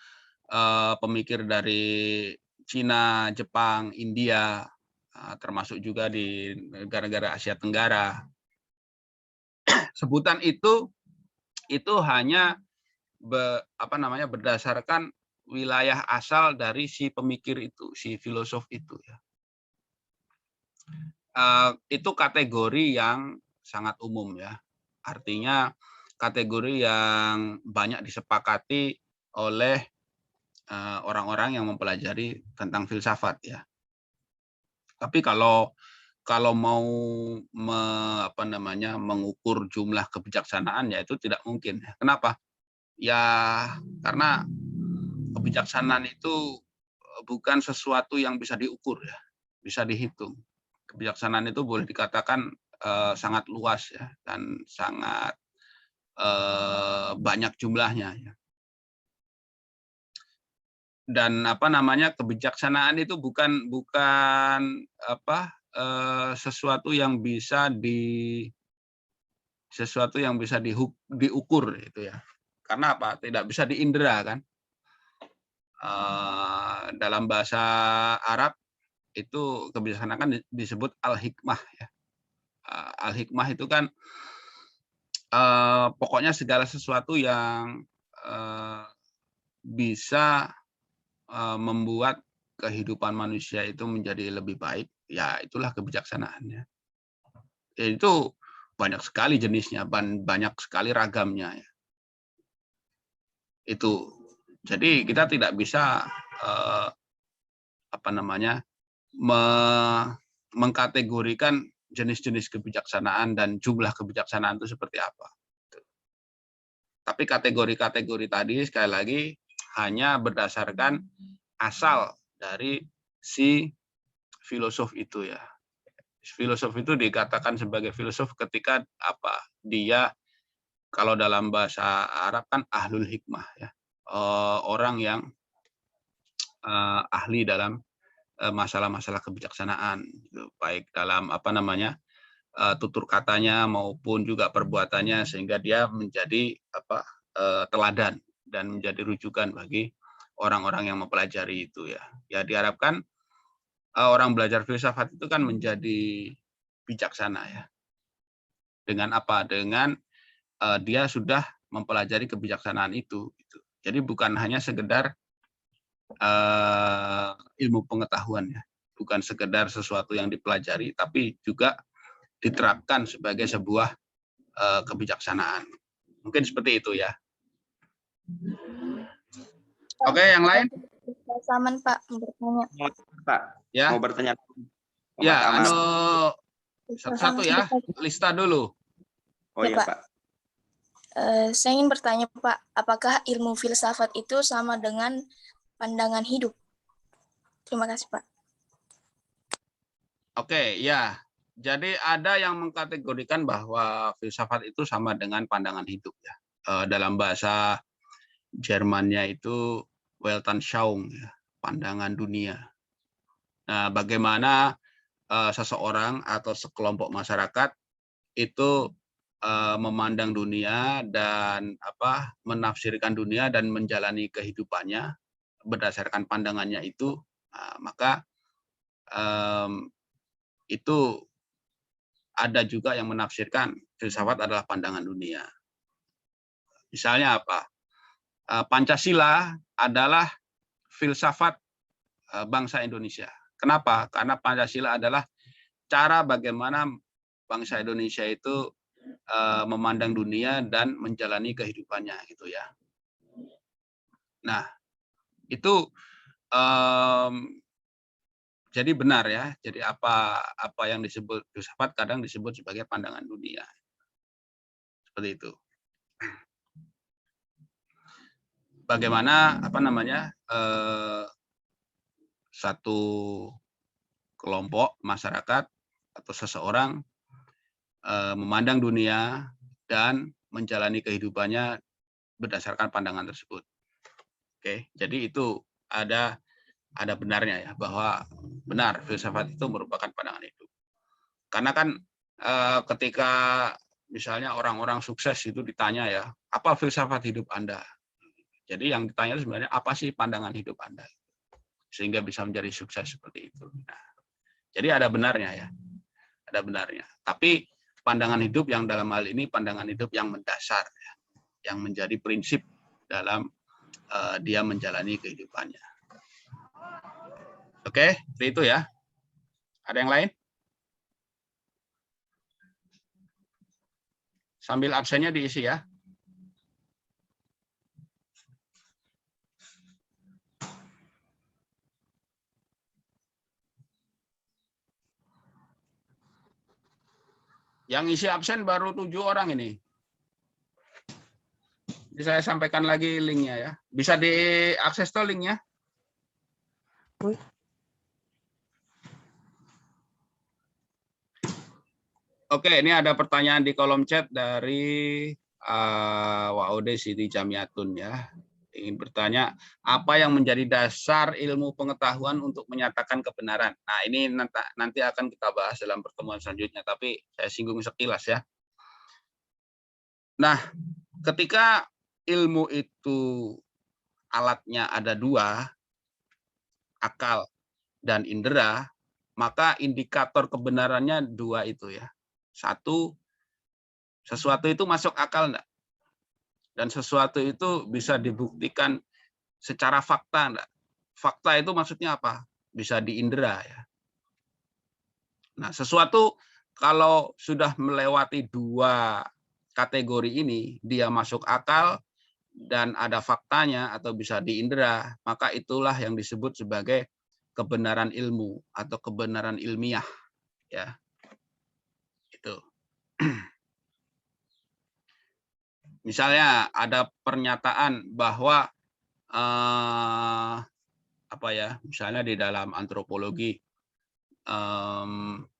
S1: pemikir dari Cina, Jepang, India, termasuk juga di negara-negara Asia Tenggara. Sebutan itu hanya berdasarkan wilayah asal dari si pemikir itu, si filosof itu ya. Itu kategori yang sangat umum ya. Artinya kategori yang banyak disepakati oleh orang-orang yang mempelajari tentang filsafat ya. Tapi kalau mau mengukur jumlah kebijaksanaan ya itu tidak mungkin. Kenapa? Ya karena kebijaksanaan itu bukan sesuatu yang bisa diukur ya, bisa dihitung. Kebijaksanaan itu boleh dikatakan sangat luas ya dan sangat banyak jumlahnya ya. Dan kebijaksanaan itu bukan sesuatu yang bisa diukur itu ya. Karena apa? Tidak bisa diindera kan. Dalam bahasa Arab itu kebijaksanaan kan disebut al-hikmah ya. Al-hikmah itu kan pokoknya segala sesuatu yang bisa membuat kehidupan manusia itu menjadi lebih baik, ya itulah kebijaksanaannya. Itu banyak sekali jenisnya, banyak sekali ragamnya. Ya. Itu, jadi kita tidak bisa mengkategorikan jenis-jenis kebijaksanaan dan jumlah kebijaksanaan itu seperti apa. Tapi kategori-kategori tadi sekali lagi hanya berdasarkan asal dari si filosof itu ya. Filosof itu dikatakan sebagai filosof ketika dia kalau dalam bahasa Arab kan ahlul hikmah ya. Orang yang ahli dalam masalah-masalah kebijaksanaan baik dalam tutur katanya maupun juga perbuatannya sehingga dia menjadi teladan dan menjadi rujukan bagi orang-orang yang mempelajari itu ya. Ya diharapkan orang belajar filsafat itu kan menjadi bijaksana ya. Dengan apa? Dengan dia sudah mempelajari kebijaksanaan itu. Gitu. Jadi bukan hanya sekedar ilmu pengetahuan ya, bukan sekedar sesuatu yang dipelajari, tapi juga diterapkan sebagai sebuah kebijaksanaan. Mungkin seperti itu ya. Oke, yang lain?
S7: Saman Pak, bertanya.
S6: Pak,
S1: ya.
S6: Mau bertanya.
S1: Ya, satu-satu ya, lista dulu.
S6: Oh iya Pak.
S7: Saya ingin bertanya Pak, apakah ilmu filsafat itu sama dengan pandangan hidup? Terima kasih Pak.
S1: Oke, ya. Jadi ada yang mengkategorikan bahwa filsafat itu sama dengan pandangan hidup ya. Dalam bahasa Jermannya itu Weltanschauung ya, pandangan dunia. Nah, bagaimana seseorang atau sekelompok masyarakat itu memandang dunia dan menafsirkan dunia dan menjalani kehidupannya berdasarkan pandangannya itu, maka itu ada juga yang menafsirkan filsafat adalah pandangan dunia. Misalnya apa? Pancasila adalah filsafat bangsa Indonesia. Kenapa? Karena Pancasila adalah cara bagaimana bangsa Indonesia itu memandang dunia dan menjalani kehidupannya, gitu ya. Nah, itu jadi benar ya. Jadi apa yang disebut filsafat kadang disebut sebagai pandangan dunia. Seperti itu. Bagaimana satu kelompok masyarakat atau seseorang memandang dunia dan menjalani kehidupannya berdasarkan pandangan tersebut. Oke, jadi itu ada benarnya ya, bahwa benar filsafat itu merupakan pandangan hidup. Karena kan ketika misalnya orang-orang sukses itu ditanya ya, apa filsafat hidup Anda? Jadi yang ditanya sebenarnya apa sih pandangan hidup Anda? Sehingga bisa menjadi sukses seperti itu. Nah, jadi ada benarnya ya, ada benarnya. Tapi pandangan hidup yang dalam hal ini pandangan hidup yang mendasar, ya, yang menjadi prinsip dalam dia menjalani kehidupannya. Oke, seperti itu ya. Ada yang lain? Sambil absennya diisi ya. Yang isi absen baru 7 orang ini. Jadi saya sampaikan lagi linknya ya. Bisa diakses tuh linknya. Oke, ini ada pertanyaan di kolom chat dari Waode Siti Jamiatun ya. Ingin bertanya, apa yang menjadi dasar ilmu pengetahuan untuk menyatakan kebenaran? Nah, ini nanti akan kita bahas dalam pertemuan selanjutnya, tapi saya singgung sekilas ya. Nah, ketika ilmu itu alatnya ada 2, akal dan indera, maka indikator kebenarannya 2 itu ya. 1, sesuatu itu masuk akal enggak? Dan sesuatu itu bisa dibuktikan secara fakta enggak? Fakta itu maksudnya apa? Bisa diindera ya. Nah, sesuatu kalau sudah melewati 2 kategori ini, dia masuk akal dan ada faktanya atau bisa diindera, maka itulah yang disebut sebagai kebenaran ilmu atau kebenaran ilmiah ya. Itu. Misalnya ada pernyataan bahwa apa ya, misalnya di dalam antropologi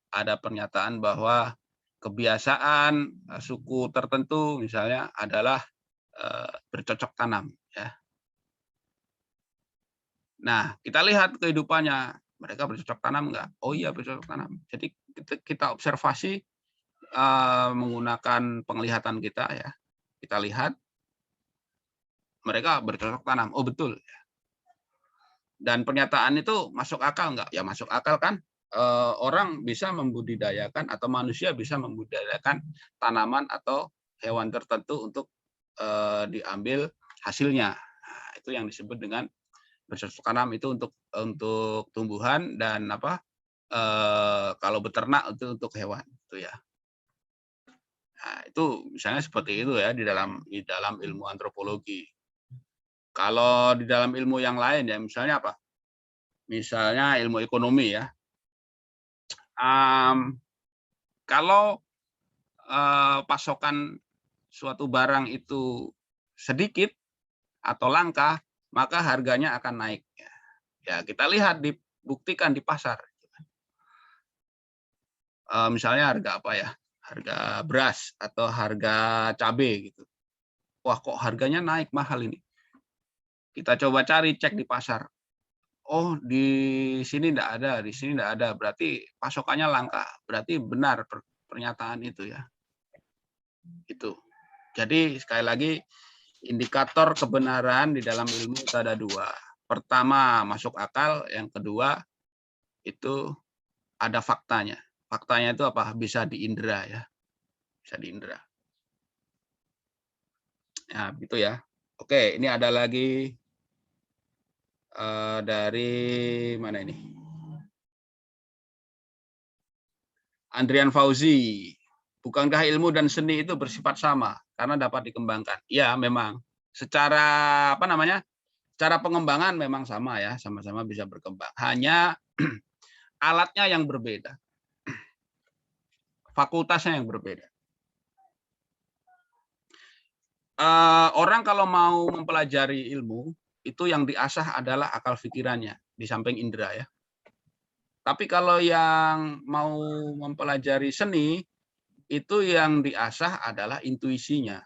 S1: ada pernyataan bahwa kebiasaan suku tertentu misalnya adalah bercocok tanam ya. Nah, kita lihat kehidupannya, mereka bercocok tanam enggak? Oh iya, bercocok tanam. Jadi kita observasi menggunakan penglihatan kita ya. Kita lihat mereka bercocok tanam. Oh betul. Dan pernyataan itu masuk akal enggak? Ya masuk akal kan. Orang bisa membudidayakan atau manusia bisa membudidayakan tanaman atau hewan tertentu untuk diambil hasilnya. Nah, itu yang disebut dengan bercocok tanam, itu untuk tumbuhan dan apa? Kalau beternak itu untuk hewan itu ya. Nah, itu misalnya seperti itu ya di dalam ilmu antropologi. Kalau di dalam ilmu yang lain ya misalnya apa? Misalnya ilmu ekonomi ya. Kalau pasokan suatu barang itu sedikit atau langka, maka harganya akan naik. Ya kita lihat dibuktikan di pasar. Misalnya harga apa ya? Harga beras atau harga cabai gitu. Wah kok harganya naik mahal ini. Kita coba cari, cek di pasar. Oh di sini enggak ada, di sini enggak ada. Berarti pasokannya langka. Berarti benar pernyataan itu ya. Itu. Jadi sekali lagi indikator kebenaran di dalam ilmu itu ada 2. Pertama masuk akal, yang kedua itu ada faktanya. Faktanya itu apa? Bisa diindera ya. Bisa diindera. Ya, gitu ya. Oke, ini ada lagi dari mana ini? Andrian Fauzi. Bukankah ilmu dan seni itu bersifat sama karena dapat dikembangkan? Ya, memang. Secara apa namanya? Secara pengembangan memang sama ya, sama-sama bisa berkembang. Hanya alatnya yang berbeda. Fakultasnya yang berbeda. Orang kalau mau mempelajari ilmu, itu yang diasah adalah akal pikirannya, di samping indera ya. Tapi kalau yang mau mempelajari seni, itu yang diasah adalah intuisinya.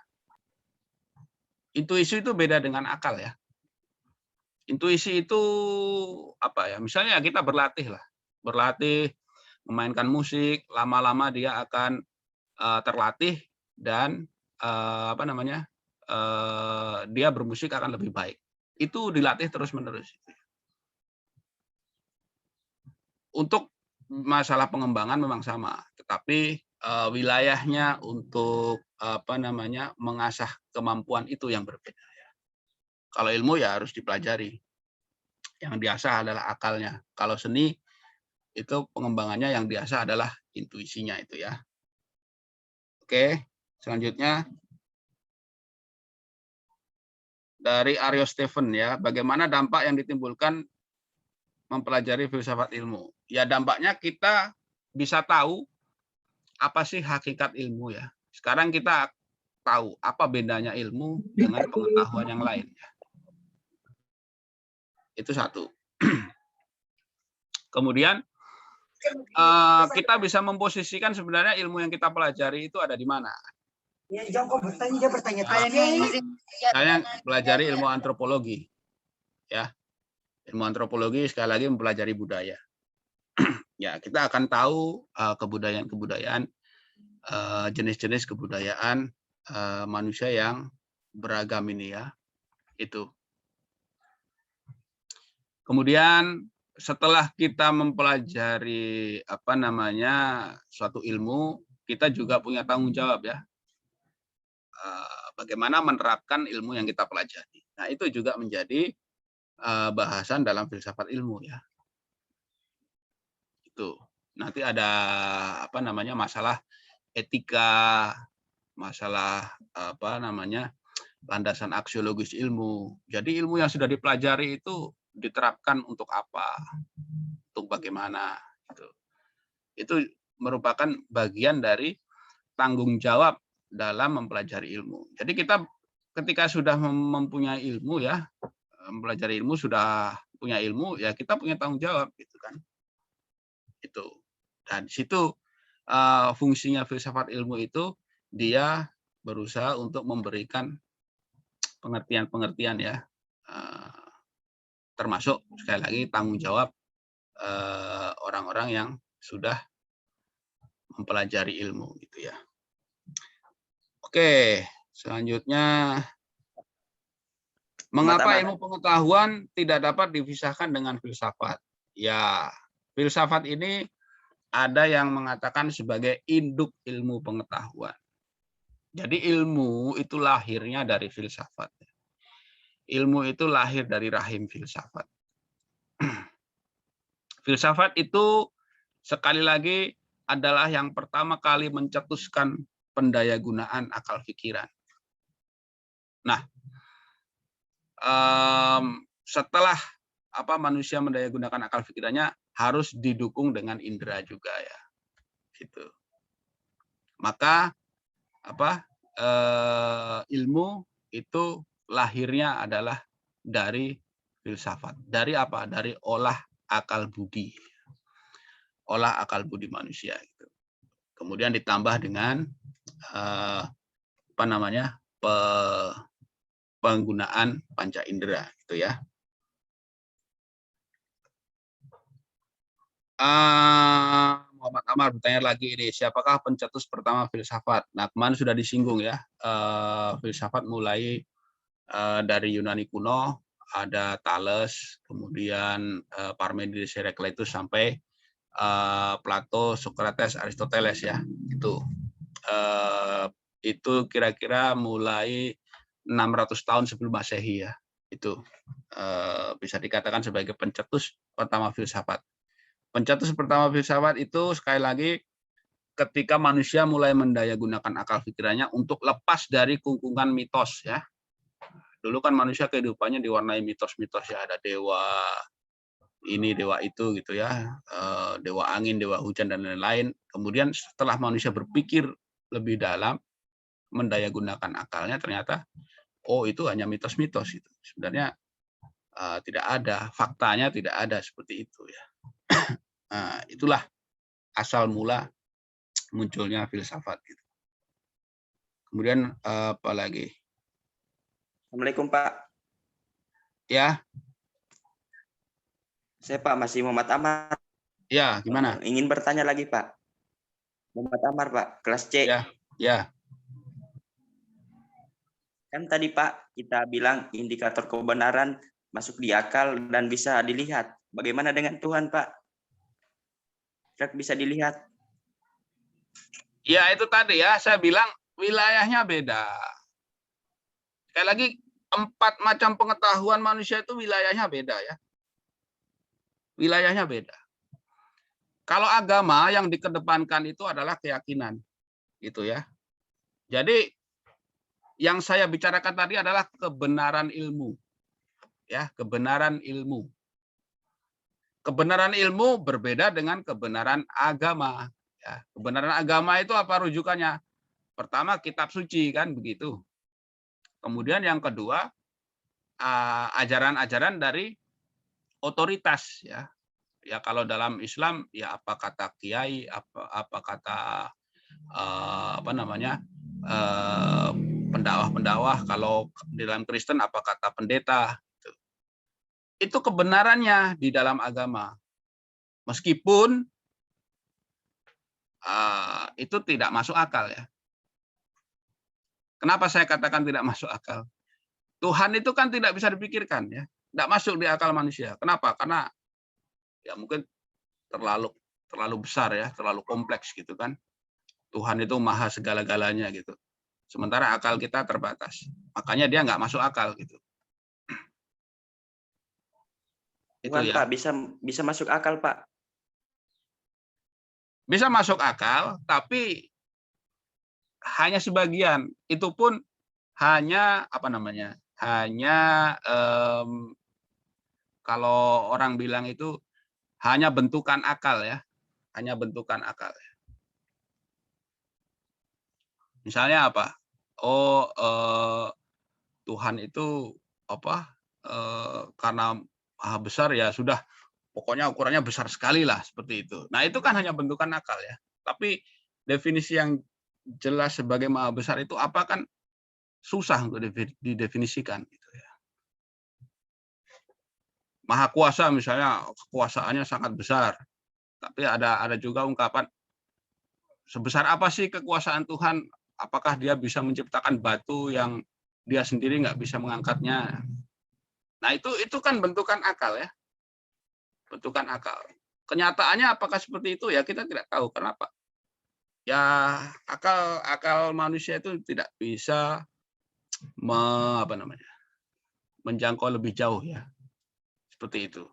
S1: Intuisi itu beda dengan akal ya. Intuisi itu apa ya? Misalnya kita berlatih lah. Berlatih memainkan musik, lama-lama dia akan terlatih dan dia bermusik akan lebih baik. Itu dilatih terus-menerus. Untuk masalah pengembangan memang sama, tetapi wilayahnya untuk mengasah kemampuan itu yang berbeda. Kalau ilmu ya harus dipelajari. Yang diasah adalah akalnya. Kalau seni itu pengembangannya yang diasah adalah intuisinya itu ya. Oke, selanjutnya dari Aryo Steven ya, bagaimana dampak yang ditimbulkan mempelajari filsafat ilmu? Ya dampaknya kita bisa tahu apa sih hakikat ilmu ya. Sekarang kita tahu apa bedanya ilmu dengan pengetahuan yang lain. Itu satu. Kemudian kita bisa memposisikan sebenarnya ilmu yang kita pelajari itu ada di mana. Saya pelajari ilmu antropologi, ya. Ilmu antropologi sekali lagi mempelajari budaya. Ya, kita akan tahu kebudayaan-kebudayaan, jenis-jenis kebudayaan manusia yang beragam ini ya. Itu. Kemudian setelah kita mempelajari suatu ilmu, kita juga punya tanggung jawab ya. Bagaimana menerapkan ilmu yang kita pelajari. Nah, itu juga menjadi bahasan dalam filsafat ilmu ya. Itu. Nanti ada masalah etika, masalah landasan aksiologis ilmu. Jadi ilmu yang sudah dipelajari itu diterapkan untuk apa? Untuk bagaimana? Itu merupakan bagian dari tanggung jawab dalam mempelajari ilmu. Jadi kita ketika sudah mempunyai ilmu ya, mempelajari ilmu sudah punya ilmu ya kita punya tanggung jawab gitu kan. Itu. Dan di situ fungsinya filsafat ilmu itu dia berusaha untuk memberikan pengertian-pengertian ya, termasuk sekali lagi tanggung jawab orang-orang yang sudah mempelajari ilmu gitu ya. Oke, selanjutnya mengapa ilmu pengetahuan tidak dapat dipisahkan dengan filsafat? Ya, filsafat ini ada yang mengatakan sebagai induk ilmu pengetahuan. Jadi ilmu itu lahirnya dari filsafat. Ilmu itu lahir dari rahim filsafat. Filsafat itu sekali lagi adalah yang pertama kali mencetuskan pendayagunaan akal pikiran. Nah, setelah manusia mendayagunakan akal pikirannya harus didukung dengan indera juga ya, gitu. Maka ilmu itu lahirnya adalah dari filsafat. Dari apa? Dari olah akal budi. Olah akal budi manusia. Gitu. Kemudian ditambah dengan penggunaan panca indera, gitu ya. Muhammad Amar bertanya lagi ini, siapakah pencetus pertama filsafat? Nah, kemarin sudah disinggung ya, filsafat mulai dari Yunani kuno, ada Thales, kemudian Parmenides, Herakleitus sampai Plato, Socrates, Aristoteles ya. Itu kira-kira mulai 600 tahun sebelum Masehi ya. Itu bisa dikatakan sebagai pencetus pertama filsafat. Pencetus pertama filsafat itu sekali lagi ketika manusia mulai mendayagunakan akal pikirannya untuk lepas dari kungkungan mitos ya. Dulu kan manusia kehidupannya diwarnai mitos-mitos ya, ada dewa ini, dewa itu gitu ya, dewa angin, dewa hujan dan lain-lain. Kemudian setelah manusia berpikir lebih dalam, mendayagunakan akalnya, ternyata oh itu hanya mitos-mitos itu. Sebenarnya tidak ada, faktanya tidak ada seperti itu ya. Nah, itulah asal mula munculnya filsafat gitu. Kemudian apa lagi?
S6: Assalamualaikum Pak.
S1: Ya.
S6: Saya Pak masih Muhammad Amar.
S1: Ya, gimana?
S6: Ingin bertanya lagi Pak. Muhammad Amar Pak, kelas C.
S1: Ya, ya.
S6: Kan tadi Pak kita bilang indikator kebenaran masuk di akal dan bisa dilihat. Bagaimana dengan Tuhan Pak? Tidak bisa dilihat.
S1: Ya itu tadi ya, saya bilang wilayahnya beda. Sekali lagi, 4 macam pengetahuan manusia itu wilayahnya beda ya. Wilayahnya beda. Kalau agama yang dikedepankan itu adalah keyakinan, gitu ya. Jadi yang saya bicarakan tadi adalah kebenaran ilmu, ya, kebenaran ilmu. Kebenaran ilmu berbeda dengan kebenaran agama. Ya, kebenaran agama itu apa rujukannya? Pertama kitab suci kan begitu. Kemudian yang kedua ajaran-ajaran dari otoritas ya. Ya kalau dalam Islam ya apa kata kiai, apa kata pendakwah-pendakwah, kalau di dalam Kristen apa kata pendeta. Itu kebenarannya di dalam agama. Meskipun itu tidak masuk akal ya. Kenapa saya katakan tidak masuk akal? Tuhan itu kan tidak bisa dipikirkan ya, tidak masuk di akal manusia. Kenapa? Karena ya mungkin terlalu besar ya, terlalu kompleks gitu kan. Tuhan itu maha segala-galanya gitu. Sementara akal kita terbatas. Makanya dia nggak masuk akal gitu. Itu
S6: Tuhan
S1: ya.
S6: Pak bisa masuk akal Pak.
S1: Bisa masuk akal, tapi hanya sebagian. Itu pun hanya kalau orang bilang itu hanya bentukan akal ya, hanya bentukan akal. Misalnya apa? Tuhan itu karena maha besar ya sudah, pokoknya ukurannya besar sekali lah seperti itu. Nah itu kan hanya bentukan akal ya. Tapi definisi yang jelas sebagai maha besar itu apa kan susah untuk didefinisikan gitu ya. Maha kuasa misalnya kekuasaannya sangat besar, tapi ada juga ungkapan sebesar apa sih kekuasaan Tuhan? Apakah dia bisa menciptakan batu yang dia sendiri nggak bisa mengangkatnya? Nah itu kan bentukan akal ya, bentukan akal. Kenyataannya apakah seperti itu ya kita tidak tahu. Kenapa? Ya akal manusia itu tidak bisa menjangkau lebih jauh ya. Seperti itu.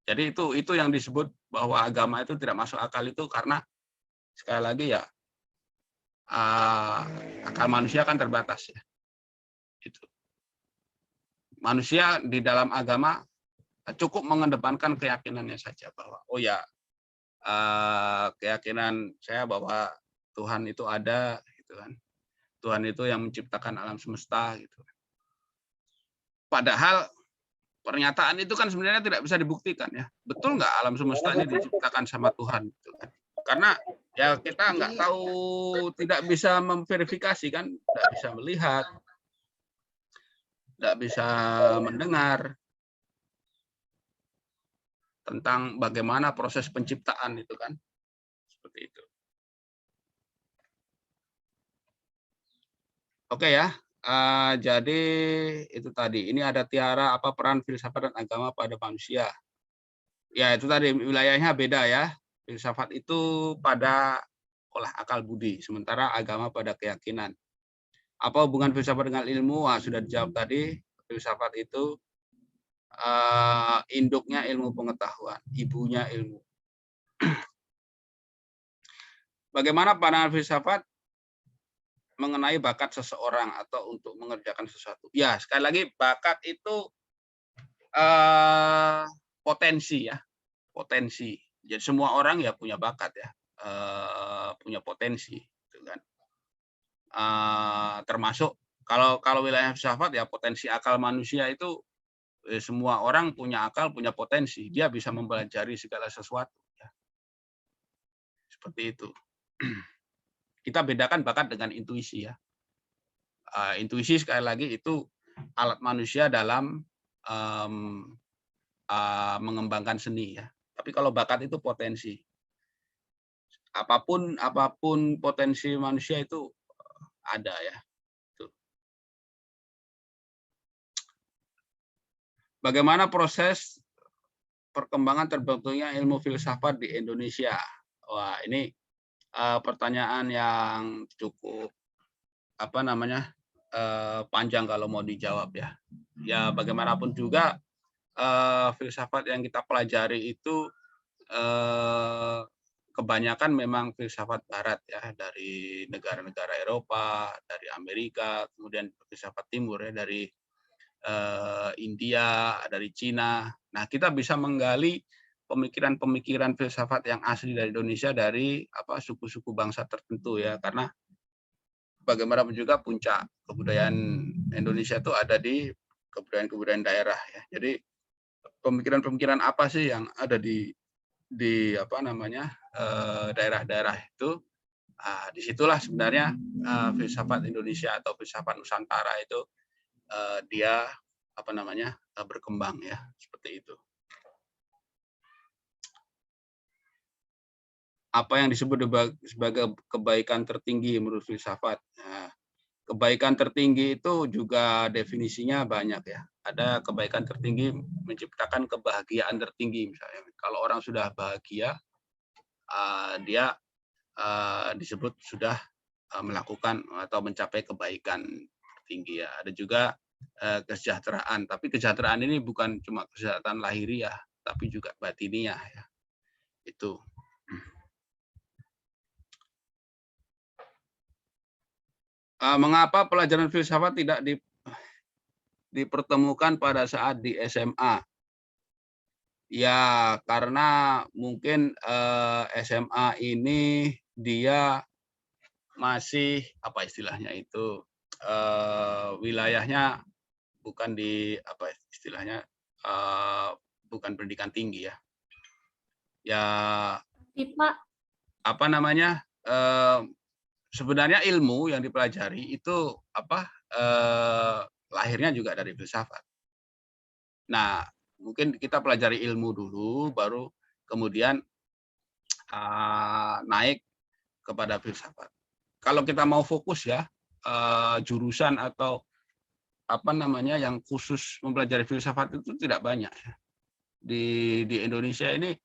S1: Jadi itu yang disebut bahwa agama itu tidak masuk akal itu karena sekali lagi ya akal manusia kan terbatas ya. Itu. Manusia di dalam agama cukup mengedepankan keyakinannya saja bahwa keyakinan saya bahwa Tuhan itu ada gitu kan. Tuhan itu yang menciptakan alam semesta gitu. Padahal pernyataan itu kan sebenarnya tidak bisa dibuktikan ya. Betul nggak alam semesta ini diciptakan sama Tuhan? Gitu kan. Karena ya kita nggak tahu, tidak bisa memverifikasi kan, tidak bisa melihat, tidak bisa mendengar tentang bagaimana proses penciptaan itu kan. Seperti itu. Oke ya. Jadi itu tadi. Ini ada Tiara, apa peran filsafat dan agama pada manusia? Ya itu tadi wilayahnya beda ya. Filsafat itu pada olah akal budi, sementara agama pada keyakinan. Apa hubungan filsafat dengan ilmu? Sudah dijawab tadi. Filsafat itu induknya ilmu pengetahuan, ibunya ilmu. Bagaimana pandangan filsafat mengenai bakat seseorang atau untuk mengerjakan sesuatu? Ya, sekali lagi bakat itu potensi ya, potensi. Jadi semua orang ya punya bakat ya, punya potensi, gitu kan. Termasuk kalau wilayah filsafat ya potensi akal manusia itu semua orang punya akal, punya potensi, dia bisa mempelajari segala sesuatu. Ya. Seperti itu. Kita bedakan bakat dengan intuisi ya. Intuisi sekali lagi itu alat manusia dalam mengembangkan seni ya. Tapi kalau bakat itu potensi. Apapun potensi manusia itu ada ya. bagaimana proses perkembangan terbentuknya ilmu filsafat di Indonesia? Wah, ini pertanyaan yang cukup panjang kalau mau dijawab ya. Ya bagaimanapun juga filsafat yang kita pelajari itu kebanyakan memang filsafat Barat ya, dari negara-negara Eropa, dari Amerika, kemudian filsafat Timur ya, dari India, dari Cina. Nah, kita bisa menggali pemikiran-pemikiran filsafat yang asli dari Indonesia dari suku-suku bangsa tertentu ya, karena bagaimanapun juga puncak kebudayaan Indonesia itu ada di kebudayaan-kebudayaan daerah ya. Jadi pemikiran-pemikiran apa sih yang ada di daerah-daerah itu, disitulah sebenarnya filsafat Indonesia atau filsafat Nusantara itu dia berkembang ya, seperti itu. Apa yang disebut sebagai kebaikan tertinggi menurut filsafat? Nah, kebaikan tertinggi itu juga definisinya banyak ya. Ada kebaikan tertinggi menciptakan kebahagiaan tertinggi misalnya. Kalau orang sudah bahagia, dia disebut sudah melakukan atau mencapai kebaikan tertinggi ya. Ada juga kesejahteraan, tapi kesejahteraan ini bukan cuma kesejahteraan lahiriah, tapi juga batiniah ya. Itu. Mengapa pelajaran filsafat tidak dipertemukan pada saat di SMA? Ya, karena mungkin SMA ini dia masih istilahnya itu wilayahnya bukan di bukan pendidikan tinggi ya. Ya,
S3: Pak,
S1: sebenarnya ilmu yang dipelajari itu lahirnya juga dari filsafat. Nah, mungkin kita pelajari ilmu dulu, baru kemudian naik kepada filsafat. Kalau kita mau fokus ya, jurusan atau yang khusus mempelajari filsafat itu tidak banyak ya. Di Indonesia ini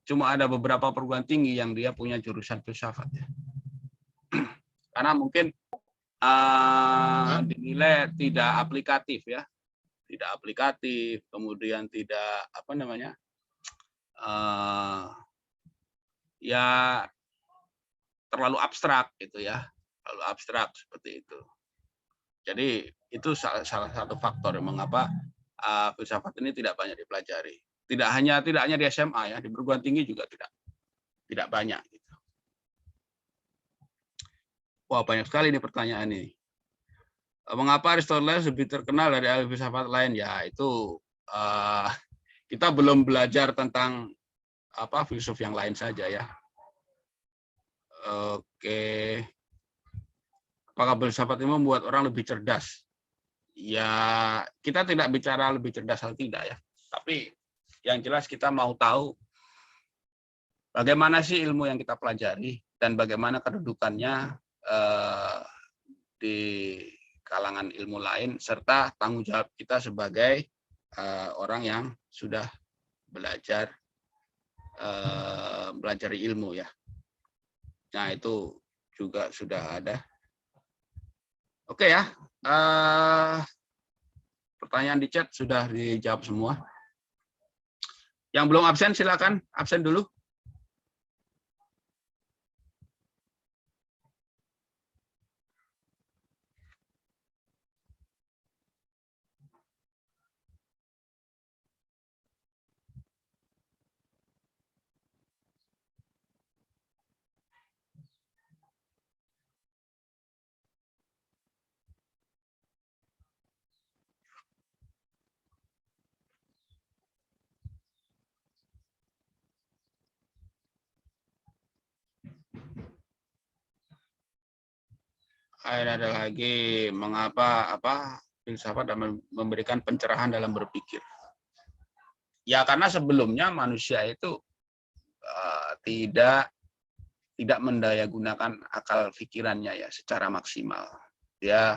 S1: cuma ada beberapa perguruan tinggi yang dia punya jurusan filsafat ya. Karena mungkin dinilai tidak aplikatif ya, tidak aplikatif, kemudian tidak ya terlalu abstrak gitu ya, terlalu abstrak seperti itu. Jadi itu salah satu faktor mengapa filsafat ini tidak banyak dipelajari. Tidak hanya di SMA ya, di perguruan tinggi juga tidak banyak. Gitu. Wah, banyak sekali nih pertanyaan ini. Mengapa Aristoteles lebih terkenal dari ahli filsafat lain? Ya, itu kita belum belajar tentang filsuf yang lain saja ya. Oke. Apakah filsafat ini membuat orang lebih cerdas? Ya, kita tidak bicara lebih cerdas atau tidak ya. Tapi yang jelas kita mau tahu bagaimana sih ilmu yang kita pelajari dan bagaimana kedudukannya di kalangan ilmu lain, serta tanggung jawab kita sebagai orang yang sudah belajar pelajari ilmu ya. Nah, itu juga sudah ada. Oke ya, pertanyaan di chat sudah dijawab semua. Yang belum absen silakan absen dulu. Ada lagi mengapa filsafat memberikan pencerahan dalam berpikir. Ya karena sebelumnya manusia itu tidak mendayagunakan akal pikirannya ya secara maksimal. Dia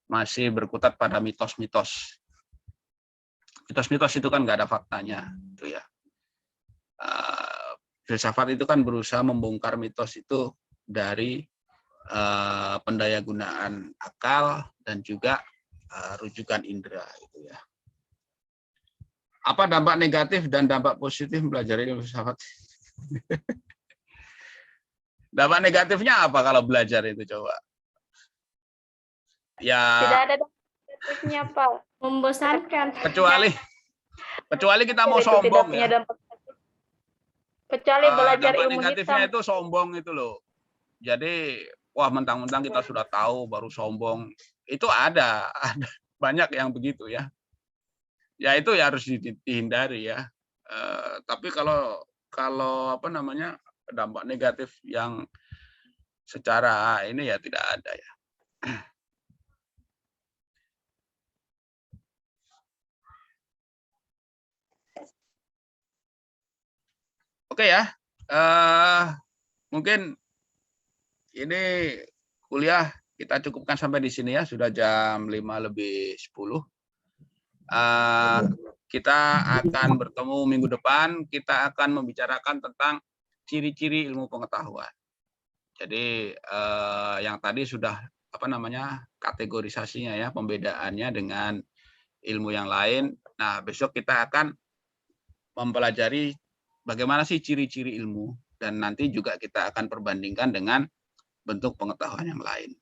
S1: masih berkutat pada mitos-mitos. Mitos-mitos itu kan nggak ada faktanya, itu ya. Filsafat itu kan berusaha membongkar mitos itu dari pendayagunaan akal dan juga rujukan indera, itu ya. Apa dampak negatif dan dampak positif mempelajari ilmu filsafat? Dampak negatifnya apa kalau belajar itu, coba? Ya,
S3: Tidak ada negatifnya, Pak. Membosankan.
S1: kecuali kita mau
S3: Itu tidak
S1: sombong
S3: punya
S1: ya.
S3: dampak positif. Kecuali belajar
S1: Dampak
S3: ilmu
S1: negatifnya
S3: hitam.
S1: itu sombong itu loh. Jadi, wah mentang-mentang kita sudah tahu baru sombong. Itu ada banyak yang begitu ya. Ya itu ya harus dihindari ya. Tapi kalau apa namanya, dampak negatif yang secara ini ya tidak ada ya. Oke ya, mungkin ini kuliah kita cukupkan sampai di sini ya, sudah jam 5:10. Kita akan bertemu minggu depan, kita akan membicarakan tentang ciri-ciri ilmu pengetahuan. Jadi yang tadi sudah apa namanya, kategorisasinya ya, pembedaannya dengan ilmu yang lain. Nah, besok kita akan mempelajari bagaimana sih ciri-ciri ilmu, dan nanti juga kita akan perbandingkan dengan bentuk pengetahuan yang lain.